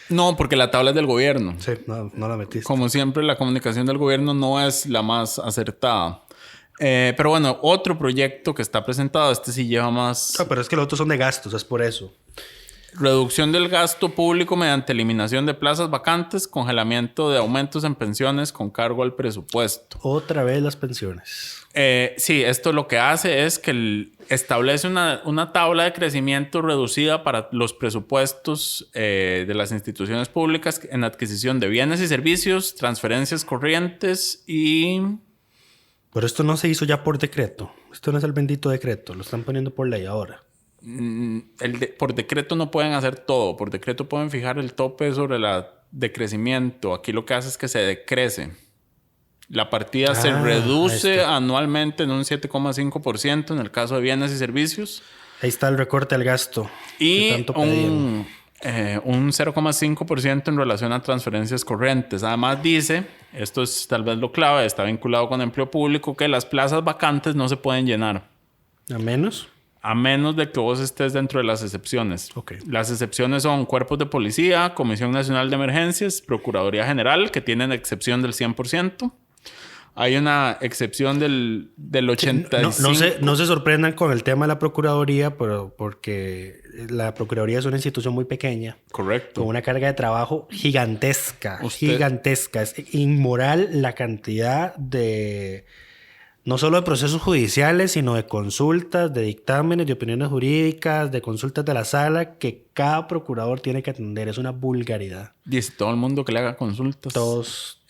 No, porque la tabla es del gobierno. Sí, no la metiste. Como siempre, la comunicación del gobierno no es la más acertada. Pero bueno, otro proyecto que está presentado, este sí lleva más... Pero es que los otros son de gastos, es por eso. Reducción del gasto público mediante eliminación de plazas vacantes, congelamiento de aumentos en pensiones con cargo al presupuesto. Otra vez las pensiones. Sí, esto lo que hace es que establece una tabla de crecimiento reducida para los presupuestos de las instituciones públicas en adquisición de bienes y servicios, transferencias corrientes y... Pero esto no se hizo ya por decreto. Esto no es el bendito decreto. Lo están poniendo por ley ahora. Por decreto no pueden hacer todo. Por decreto pueden fijar el tope sobre la decrecimiento. Aquí lo que hace es que se decrece. La partida se reduce anualmente en un 7,5% en el caso de bienes y servicios. Ahí está el recorte al gasto. Y un 0,5% en relación a transferencias corrientes. Además dice, esto es tal vez lo clave, está vinculado con empleo público, que las plazas vacantes no se pueden llenar. ¿A menos? a menos de que vos estés dentro de las excepciones. Ok. Las excepciones son cuerpos de policía, Comisión Nacional de Emergencias, Procuraduría General, que tienen excepción del 100%. Hay una excepción del 85%. No se sorprendan con el tema de la Procuraduría, pero porque la Procuraduría es una institución muy pequeña. Correcto. Con una carga de trabajo gigantesca. Usted- Gigantesca. Es inmoral la cantidad de... No solo de procesos judiciales, sino de consultas, de dictámenes, de opiniones jurídicas, de consultas de la sala que cada procurador tiene que atender. Es una vulgaridad. Dice todo el mundo que le haga consultas. Todos...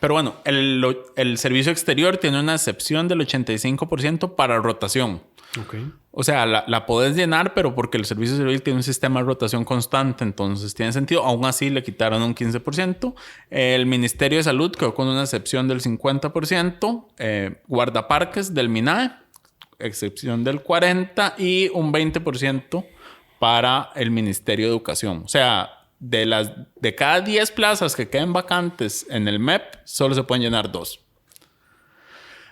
Pero bueno, el servicio exterior tiene una excepción del 85% para rotación. Ok. O sea, la podés llenar, pero porque el servicio civil tiene un sistema de rotación constante, entonces tiene sentido. Aún así, le quitaron un 15%. El Ministerio de Salud quedó con una excepción del 50%. Guardaparques del MINAE, excepción del 40%. Y un 20% para el Ministerio de Educación. O sea, de cada 10 plazas que queden vacantes en el MEP, solo se pueden llenar 2.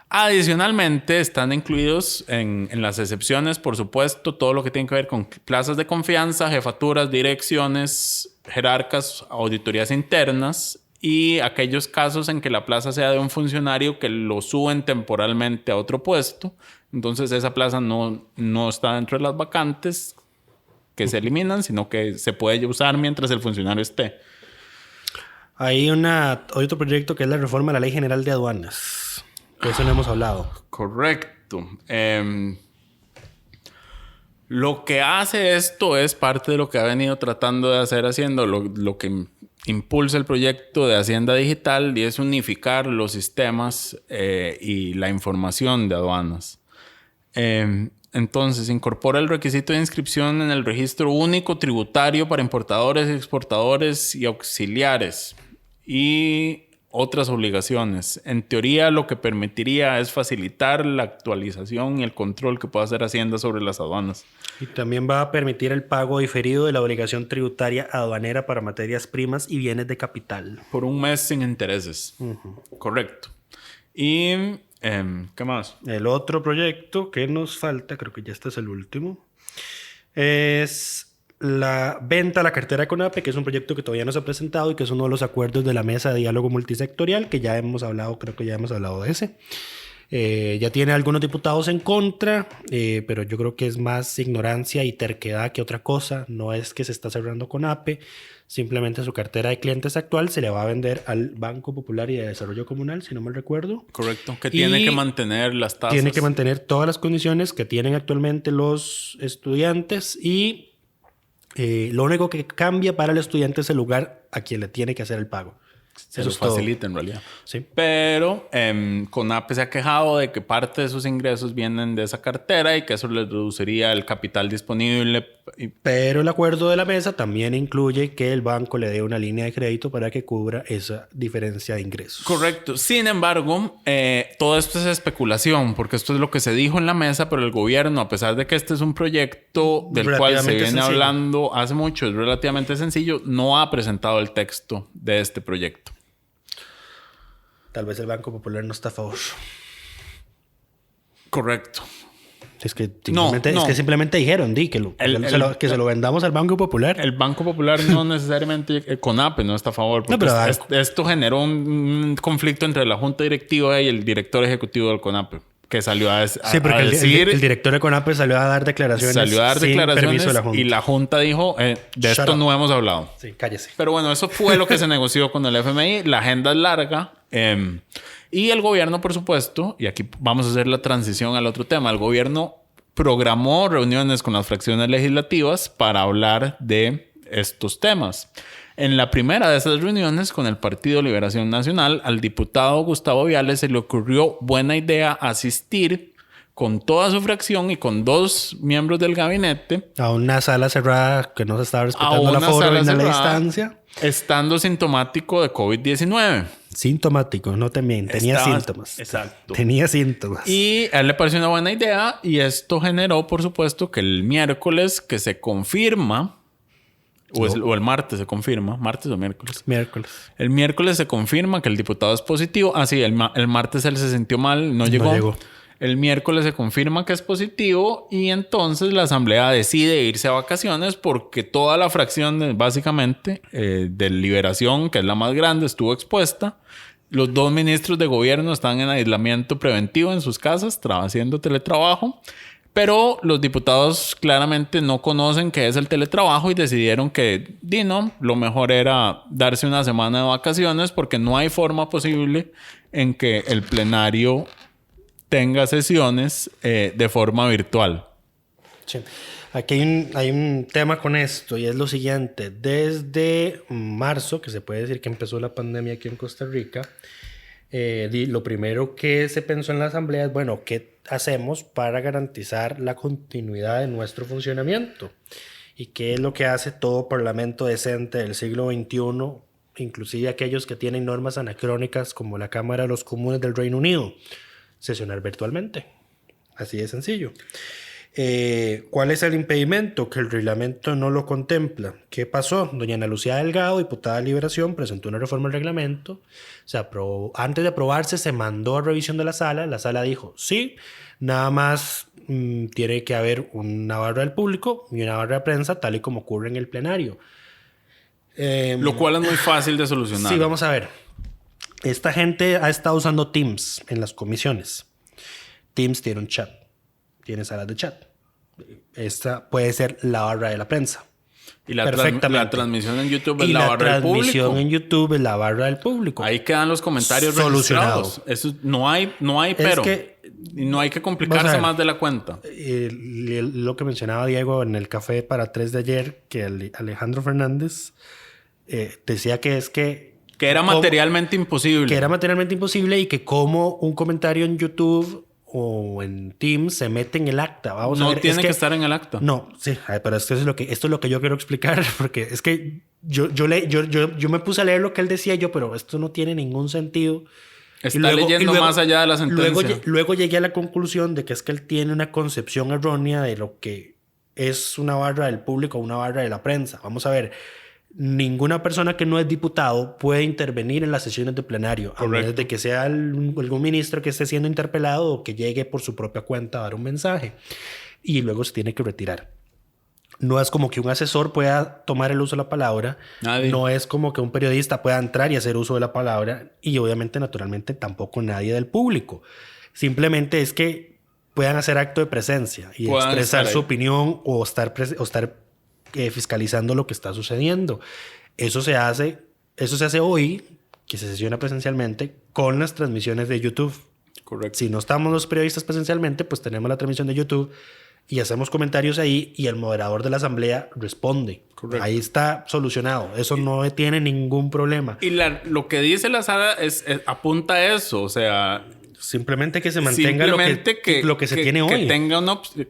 Adicionalmente, están incluidos en las excepciones, por supuesto, todo lo que tiene que ver con plazas de confianza, jefaturas, direcciones, jerarcas, auditorías internas y aquellos casos en que la plaza sea de un funcionario que lo suben temporalmente a otro puesto. Entonces, esa plaza no está dentro de las vacantes que se eliminan, sino que se puede usar mientras el funcionario esté. Hay otro proyecto que es la reforma de la Ley General de Aduanas. De eso no hemos hablado. Correcto. Lo que hace esto es parte de lo que ha venido tratando de haciendo lo que impulsa el proyecto de Hacienda Digital y es unificar los sistemas y la información de aduanas. Entonces, incorpora el requisito de inscripción en el registro único tributario para importadores, exportadores y auxiliares y otras obligaciones. En teoría, lo que permitiría es facilitar la actualización y el control que pueda hacer Hacienda sobre las aduanas. Y también va a permitir el pago diferido de la obligación tributaria aduanera para materias primas y bienes de capital. Por un mes sin intereses. Correcto. Y... ¿qué más? El otro proyecto que nos falta, creo que ya este es el último, es la venta a la cartera de CONAPE, que es un proyecto que todavía no se ha presentado y que es uno de los acuerdos de la mesa de diálogo multisectorial, que ya hemos hablado, creo que ya hemos hablado de ese. Ya tiene algunos diputados en contra, pero yo creo que es más ignorancia y terquedad que otra cosa. No es que se está cerrando CONAPE, simplemente su cartera de clientes actual se le va a vender al Banco Popular y de Desarrollo Comunal, si no mal recuerdo. Correcto, que tiene que mantener las tasas. Tiene que mantener todas las condiciones que tienen actualmente los estudiantes y lo único que cambia para el estudiante es el lugar a quien le tiene que hacer el pago. Se Eso lo es todo. facilita en realidad. Sí. Pero CONAPE se ha quejado de que parte de sus ingresos vienen de esa cartera y que eso les reduciría el capital disponible. Pero el acuerdo de la mesa también incluye que el banco le dé una línea de crédito para que cubra esa diferencia de ingresos. Correcto. Sin embargo, todo esto es especulación, porque esto es lo que se dijo en la mesa, pero el gobierno, a pesar de que este es un proyecto del cual se viene hablando hace mucho, es relativamente sencillo, no ha presentado el texto de este proyecto. Tal vez el Banco Popular no está a favor. Correcto. Es que simplemente dijeron, que se lo vendamos al Banco Popular. El Banco Popular no necesariamente, CONAPE no está a favor, porque esto generó un conflicto entre la Junta Directiva y el director ejecutivo del CONAPE, que salió a decir... el director de CONAPE salió a dar declaraciones sin permiso de la Junta. Y la Junta dijo, de esto no hemos hablado. Sí, cállese. Pero bueno, eso fue lo que se negoció con el FMI. La agenda es larga. Y el gobierno, por supuesto, y aquí vamos a hacer la transición al otro tema, el gobierno programó reuniones con las fracciones legislativas para hablar de estos temas. En la primera de esas reuniones con el Partido Liberación Nacional, al diputado Gustavo Viales se le ocurrió buena idea asistir con toda su fracción y con 2 miembros del gabinete a una sala cerrada que no se estaba respetando la aforo y la distancia. Estando sintomático de COVID-19. Sintomático, no te miento. Tenía síntomas. Exacto. Tenía síntomas. Y a él le pareció una buena idea y esto generó, por supuesto, que el miércoles que se confirma, o el martes se confirma, martes o miércoles. Miércoles. El miércoles se confirma que el diputado es positivo. Ah, sí, el martes él se sintió mal, no llegó. El miércoles se confirma que es positivo y entonces la asamblea decide irse a vacaciones porque toda la fracción, básicamente, de Liberación, que es la más grande, estuvo expuesta. Los 2 ministros de gobierno están en aislamiento preventivo en sus casas, haciendo teletrabajo. Pero los diputados claramente no conocen qué es el teletrabajo y decidieron que, lo mejor era darse una semana de vacaciones porque no hay forma posible en que el plenario tenga sesiones de forma virtual. Sí. Aquí hay un tema con esto y es lo siguiente. Desde marzo, que se puede decir que empezó la pandemia aquí en Costa Rica, lo primero que se pensó en la asamblea es, bueno, ¿qué hacemos para garantizar la continuidad de nuestro funcionamiento? ¿Y qué es lo que hace todo parlamento decente del siglo XXI, inclusive aquellos que tienen normas anacrónicas como la Cámara de los Comunes del Reino Unido? Sesionar virtualmente. Así de sencillo. ¿Cuál es el impedimento? Que el reglamento no lo contempla. ¿Qué pasó? Doña Ana Lucía Delgado, diputada de Liberación, presentó una reforma al reglamento. Se aprobó. Antes de aprobarse, se mandó a revisión de la sala. La sala dijo, sí, nada más tiene que haber una barra del público y una barra de prensa, tal y como ocurre en el plenario. Lo cual es muy fácil de solucionar. Sí, vamos a ver. Esta gente ha estado usando Teams en las comisiones. Teams tiene un chat, tiene salas de chat. Esta puede ser la barra de la prensa. Y la transmisión en YouTube es y la barra del público. La transmisión en YouTube es la barra del público. Ahí quedan los comentarios registrados. Eso no hay pero. Y no hay que complicarse más de la cuenta. Lo que mencionaba Diego en el café para 3 de ayer, que Alejandro Fernández decía que es que era materialmente imposible. Que era materialmente imposible y que como un comentario en YouTube o en Teams se mete en el acta. Vamos a ver. Tiene que estar en el acta. No, sí, pero esto es lo que yo quiero explicar, porque es que yo me puse a leer lo que él decía pero esto no tiene ningún sentido. Está leyendo más allá de la sentencia. Luego llegué a la conclusión de que es que él tiene una concepción errónea de lo que es una barra del público o una barra de la prensa. Vamos a ver. Ninguna persona que no es diputado puede intervenir en las sesiones de plenario, a menos de que sea algún ministro que esté siendo interpelado o que llegue por su propia cuenta a dar un mensaje y luego se tiene que retirar. No es como que un asesor pueda tomar el uso de la palabra. Nadie. No es como que un periodista pueda entrar y hacer uso de la palabra y obviamente, naturalmente, tampoco nadie del público. Simplemente es que puedan hacer acto de presencia y expresar su opinión o estar fiscalizando lo que está sucediendo. Eso se hace hoy, que se sesiona presencialmente, con las transmisiones de YouTube. Correcto. Si no estamos los periodistas presencialmente, pues tenemos la transmisión de YouTube y hacemos comentarios ahí y el moderador de la asamblea responde. Correcto. Ahí está solucionado. Eso no tiene ningún problema. Y lo que dice la sala apunta a eso. O sea, simplemente que se mantenga lo que se tiene hoy.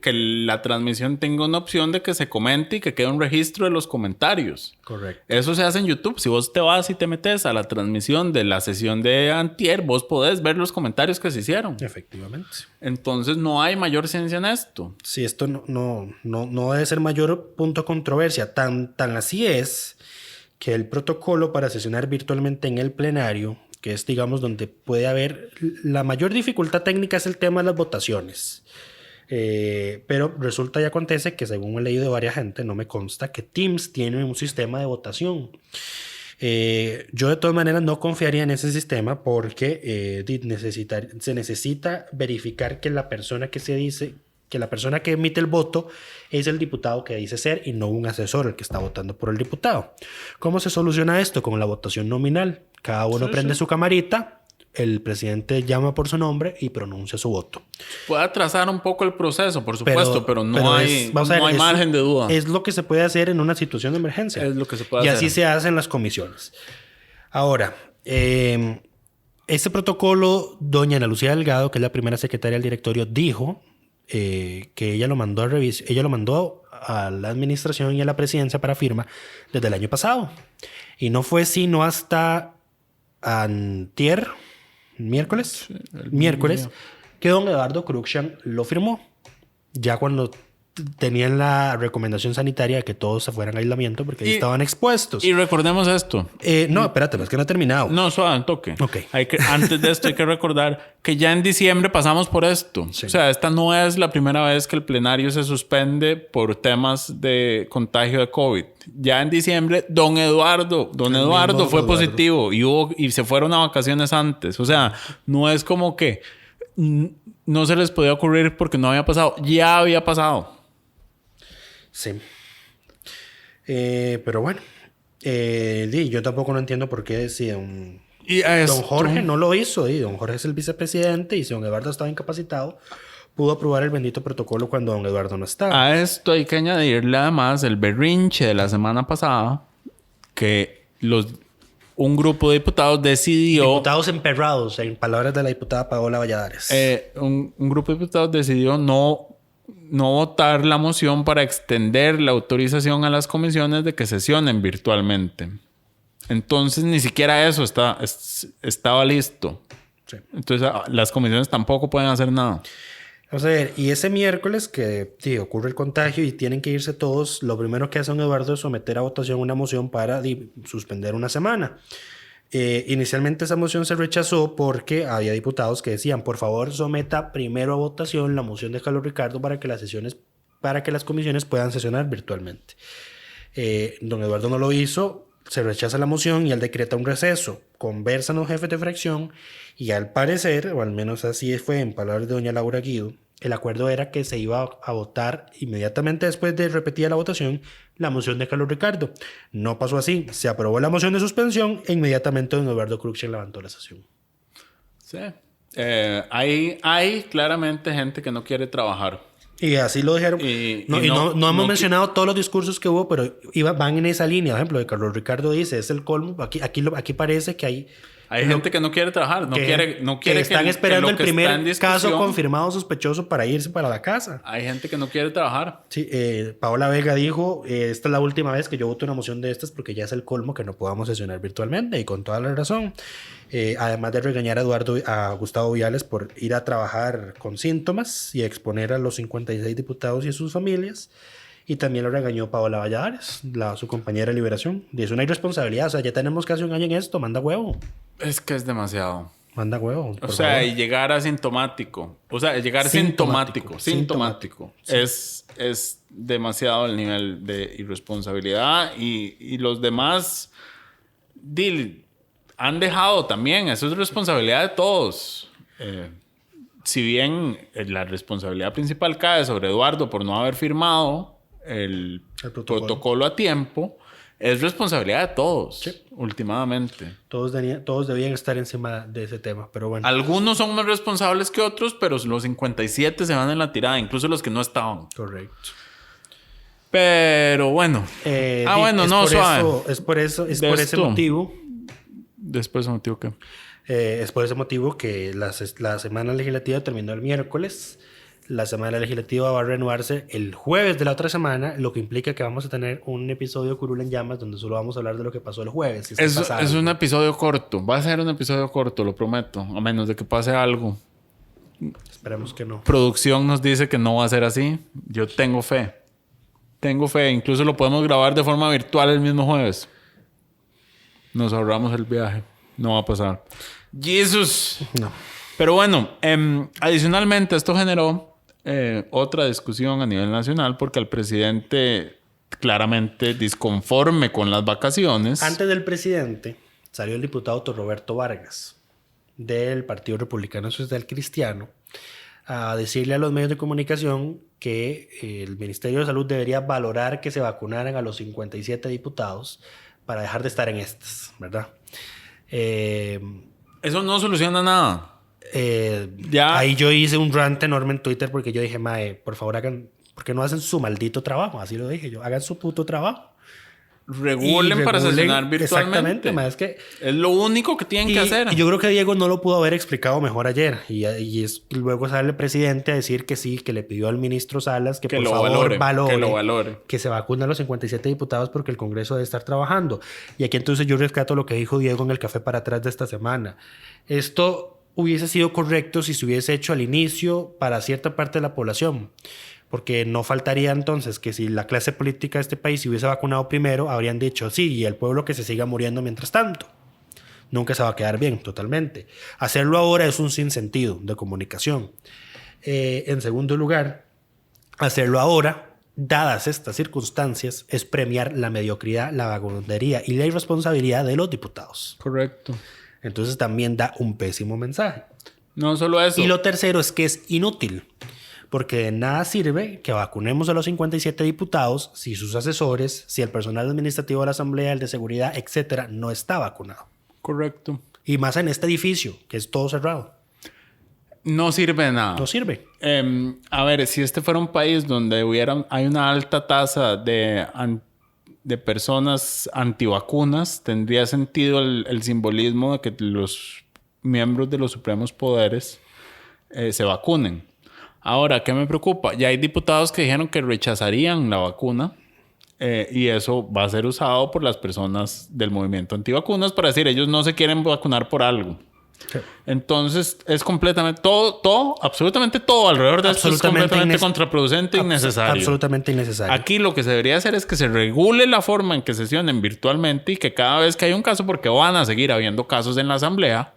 Que la transmisión tenga una opción de que se comente y que quede un registro de los comentarios. Correcto. Eso se hace en YouTube. Si vos te vas y te metes a la transmisión de la sesión de antier, vos podés ver los comentarios que se hicieron. Efectivamente. Entonces no hay mayor ciencia en esto. Sí, esto no debe ser mayor punto de controversia. Tan así es que el protocolo para sesionar virtualmente en el plenario, que es, digamos, donde puede haber la mayor dificultad técnica, es el tema de las votaciones. Pero resulta y acontece que, según he leído de varias gente, no me consta que Teams tiene un sistema de votación. Yo de todas maneras no confiaría en ese sistema porque se necesita verificar que la persona que emite el voto es el diputado que dice ser y no un asesor el que está votando por el diputado. ¿Cómo se soluciona esto? Con la votación nominal. Cada uno prende su camarita, el presidente llama por su nombre y pronuncia su voto. Puede atrasar un poco el proceso, por supuesto, pero no hay margen de duda. Es lo que se puede hacer en una situación de emergencia. Es lo que se puede hacer. Y así se hace en las comisiones. Ahora, este protocolo, doña Ana Lucía Delgado, que es la primera secretaria del directorio, dijo que ella lo mandó a revisar. Ella lo mandó a la administración y a la presidencia para firma desde el año pasado. Y no fue sino hasta miércoles, que don Eduardo Cruikshank lo firmó. Ya cuando tenían la recomendación sanitaria de que todos se fueran a aislamiento porque ahí estaban expuestos. Y recordemos esto. No, espérate, es que no he terminado. No, suave, toque. Ok. Antes de esto hay que recordar que ya en diciembre pasamos por esto. Sí. O sea, esta no es la primera vez que el plenario se suspende por temas de contagio de COVID. Ya en diciembre, don Eduardo fue positivo y se fueron a vacaciones antes. O sea, no es como que no se les podía ocurrir porque no había pasado. Ya había pasado. Sí. Pero bueno. Yo tampoco no entiendo por qué si don Jorge no lo hizo. Don Jorge es el vicepresidente y si don Eduardo estaba incapacitado, pudo aprobar el bendito protocolo cuando don Eduardo no estaba. A esto hay que añadirle además el berrinche de la semana pasada que un grupo de diputados decidió... Diputados emperrados, en palabras de la diputada Paola Valladares. Un grupo de diputados decidió no votar la moción para extender la autorización a las comisiones de que sesionen virtualmente. Entonces, ni siquiera eso estaba listo. Sí. Entonces, las comisiones tampoco pueden hacer nada. Vamos a ver, y ese miércoles que ocurre el contagio y tienen que irse todos, lo primero que hace don Eduardo es someter a votación una moción para suspender una semana. Inicialmente esa moción se rechazó porque había diputados que decían, por favor, someta primero a votación la moción de Carlos Ricardo para que las comisiones puedan sesionar virtualmente. Don Eduardo no lo hizo, se rechaza la moción y él decreta un receso. Conversan los jefes de fracción y al parecer, o al menos así fue en palabras de doña Laura Guido, el acuerdo era que se iba a votar inmediatamente después de repetida la votación la moción de Carlos Ricardo. No pasó así. Se aprobó la moción de suspensión e inmediatamente don Eduardo Cruxen levantó la sesión. Sí. Hay claramente gente que no quiere trabajar. Y así lo dijeron. No hemos mencionado todos los discursos que hubo, pero van en esa línea. Por ejemplo, de Carlos Ricardo dice, es el colmo. Aquí parece que hay gente que no quiere trabajar, no quiere que están esperando el primer caso confirmado sospechoso para irse para la casa. Hay gente que no quiere trabajar. Sí, Paola Vega dijo, esta es la última vez que yo voto una moción de estas porque ya es el colmo que no podamos sesionar virtualmente y con toda la razón. Además de regañar a Gustavo Viales por ir a trabajar con síntomas y exponer a los 56 diputados y a sus familias. Y también lo regañó Paola Valladares, su compañera de Liberación. Dice, una irresponsabilidad, o sea, ya tenemos casi un año en esto, manda huevo. Es que es demasiado. Manda huevo. O sea, favor. Y llegar asintomático. O sea, llegar sintomático. Sí. Es demasiado el nivel de irresponsabilidad. Y los demás han dejado también. Eso es responsabilidad de todos. Si bien la responsabilidad principal cae sobre Eduardo por no haber firmado el protocolo a tiempo, es responsabilidad de todos, sí. Últimamente. Todos debían estar encima de ese tema, pero bueno. Algunos son más responsables que otros, pero los 57 se van en la tirada, incluso los que no estaban. Correcto. Pero bueno. Es por ese motivo. ¿Después ese motivo qué? Es por ese motivo que la semana legislativa terminó el miércoles. La semana legislativa va a reanudarse el jueves de la otra semana, lo que implica que vamos a tener un episodio Curul en Llamas donde solo vamos a hablar de lo que pasó el jueves. Es un episodio corto. Va a ser un episodio corto, lo prometo. A menos de que pase algo. Esperemos que no. Producción nos dice que no va a ser así. Yo tengo fe. Incluso lo podemos grabar de forma virtual el mismo jueves. Nos ahorramos el viaje. No va a pasar. ¡Jesús! No. Pero bueno, adicionalmente esto generó otra discusión a nivel nacional porque el presidente claramente disconforme con las vacaciones. Antes del presidente salió el diputado Roberto Vargas del Partido Republicano Social Cristiano a decirle a los medios de comunicación que el Ministerio de Salud debería valorar que se vacunaran a los 57 diputados para dejar de estar en estas, ¿verdad? Eso no soluciona nada. Ahí yo hice un rant enorme en Twitter porque yo dije, mae, por favor hagan, ¿por qué no hacen su maldito trabajo? Así lo dije yo, hagan su puto trabajo. Regulen para sesionar virtualmente. Exactamente, mae, es lo único que tienen que hacer. Y yo creo que Diego no lo pudo haber explicado mejor ayer. Y luego sale el presidente a decir que sí, que le pidió al ministro Salas que por favor valore. Que se vacunen a los 57 diputados porque el Congreso debe estar trabajando. Y aquí entonces yo rescato lo que dijo Diego en el café para atrás de esta semana. Esto hubiese sido correcto si se hubiese hecho al inicio para cierta parte de la población. Porque no faltaría entonces que si la clase política de este país se hubiese vacunado primero, habrían dicho sí, y el pueblo que se siga muriendo mientras tanto. Nunca se va a quedar bien, totalmente. Hacerlo ahora es un sinsentido de comunicación. En segundo lugar, hacerlo ahora, dadas estas circunstancias, es premiar la mediocridad, la vagabundería y la irresponsabilidad de los diputados. Correcto. Entonces también da un pésimo mensaje. No solo eso. Y lo tercero es que es inútil, porque de nada sirve que vacunemos a los 57 diputados si sus asesores, si el personal administrativo de la Asamblea, el de seguridad, etcétera, no está vacunado. Correcto. Y más en este edificio, que es todo cerrado. No sirve de nada. No sirve. A ver, si este fuera un país donde hay una alta tasa de personas antivacunas, tendría sentido el simbolismo de que los miembros de los supremos poderes se vacunen. Ahora, ¿qué me preocupa? Ya hay diputados que dijeron que rechazarían la vacuna y eso va a ser usado por las personas del movimiento antivacunas para decir ellos no se quieren vacunar por algo. Sí. Entonces es completamente absolutamente todo alrededor de esto es completamente contraproducente e innecesario. Absolutamente innecesario. Aquí lo que se debería hacer es que se regule la forma en que sesionen virtualmente y que cada vez que hay un caso, porque van a seguir habiendo casos en la asamblea,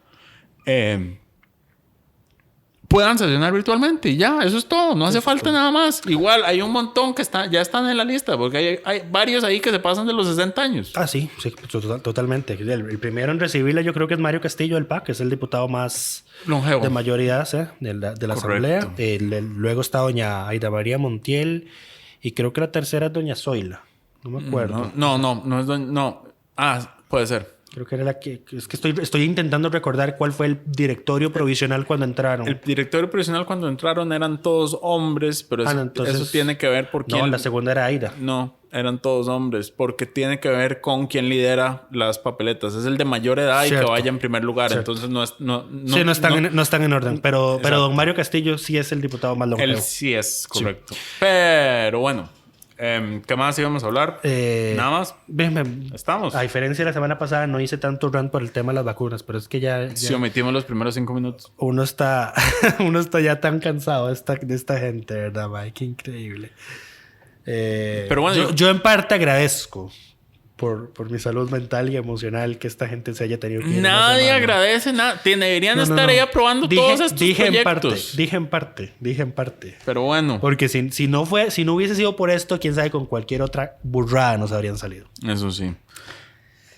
puedan sesionar virtualmente y ya, eso es todo, no hace falta nada más. Igual hay un montón que ya están en la lista, porque hay varios ahí que se pasan de los 60 años. Ah, sí, totalmente. El primero en recibirla yo creo que es Mario Castillo del PAC, que es el diputado más longevo de mayoría de la Asamblea. Luego está doña Aida María Montiel y creo que la tercera es doña Zoila. No me acuerdo. No es doña... puede ser. Creo que era la que... Es que estoy intentando recordar cuál fue el directorio provisional cuando entraron. El directorio provisional cuando entraron eran todos hombres, pero eso tiene que ver por quién... No, la segunda era Aida. No, eran todos hombres, porque tiene que ver con quién lidera las papeletas. Es el de mayor edad y que vaya en primer lugar. Cierto. Entonces no están en orden. Pero don Mario Castillo sí es el diputado más longevo. Él sí es, correcto. Sí. Pero bueno... ¿qué más íbamos a hablar? Nada más. Estamos. A diferencia de la semana pasada, no hice tanto rant por el tema de las vacunas, pero es que ya... Si omitimos los primeros 5 minutos. Uno está ya tan cansado de esta gente, ¿verdad, Mike? Qué increíble. Pero bueno, yo en parte agradezco por mi salud mental y emocional que esta gente se haya tenido que ir. Nadie agradece nada. Deberían estar ahí aprobando todos estos proyectos. Dije en parte. Pero bueno. Porque si no hubiese sido por esto, quién sabe con cualquier otra burrada nos habrían salido. Eso sí.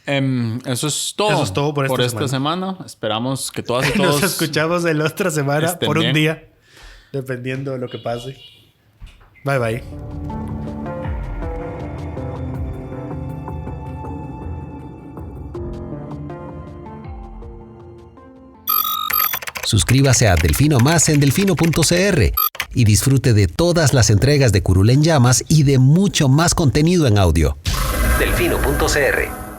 Eso es todo por esta semana. Esperamos que todas y todos... Nos escuchamos en la otra semana por un día. Dependiendo de lo que pase. Bye, bye. Suscríbase a Delfino Más en delfino.cr y disfrute de todas las entregas de Curul en Llamas y de mucho más contenido en audio. Delfino.cr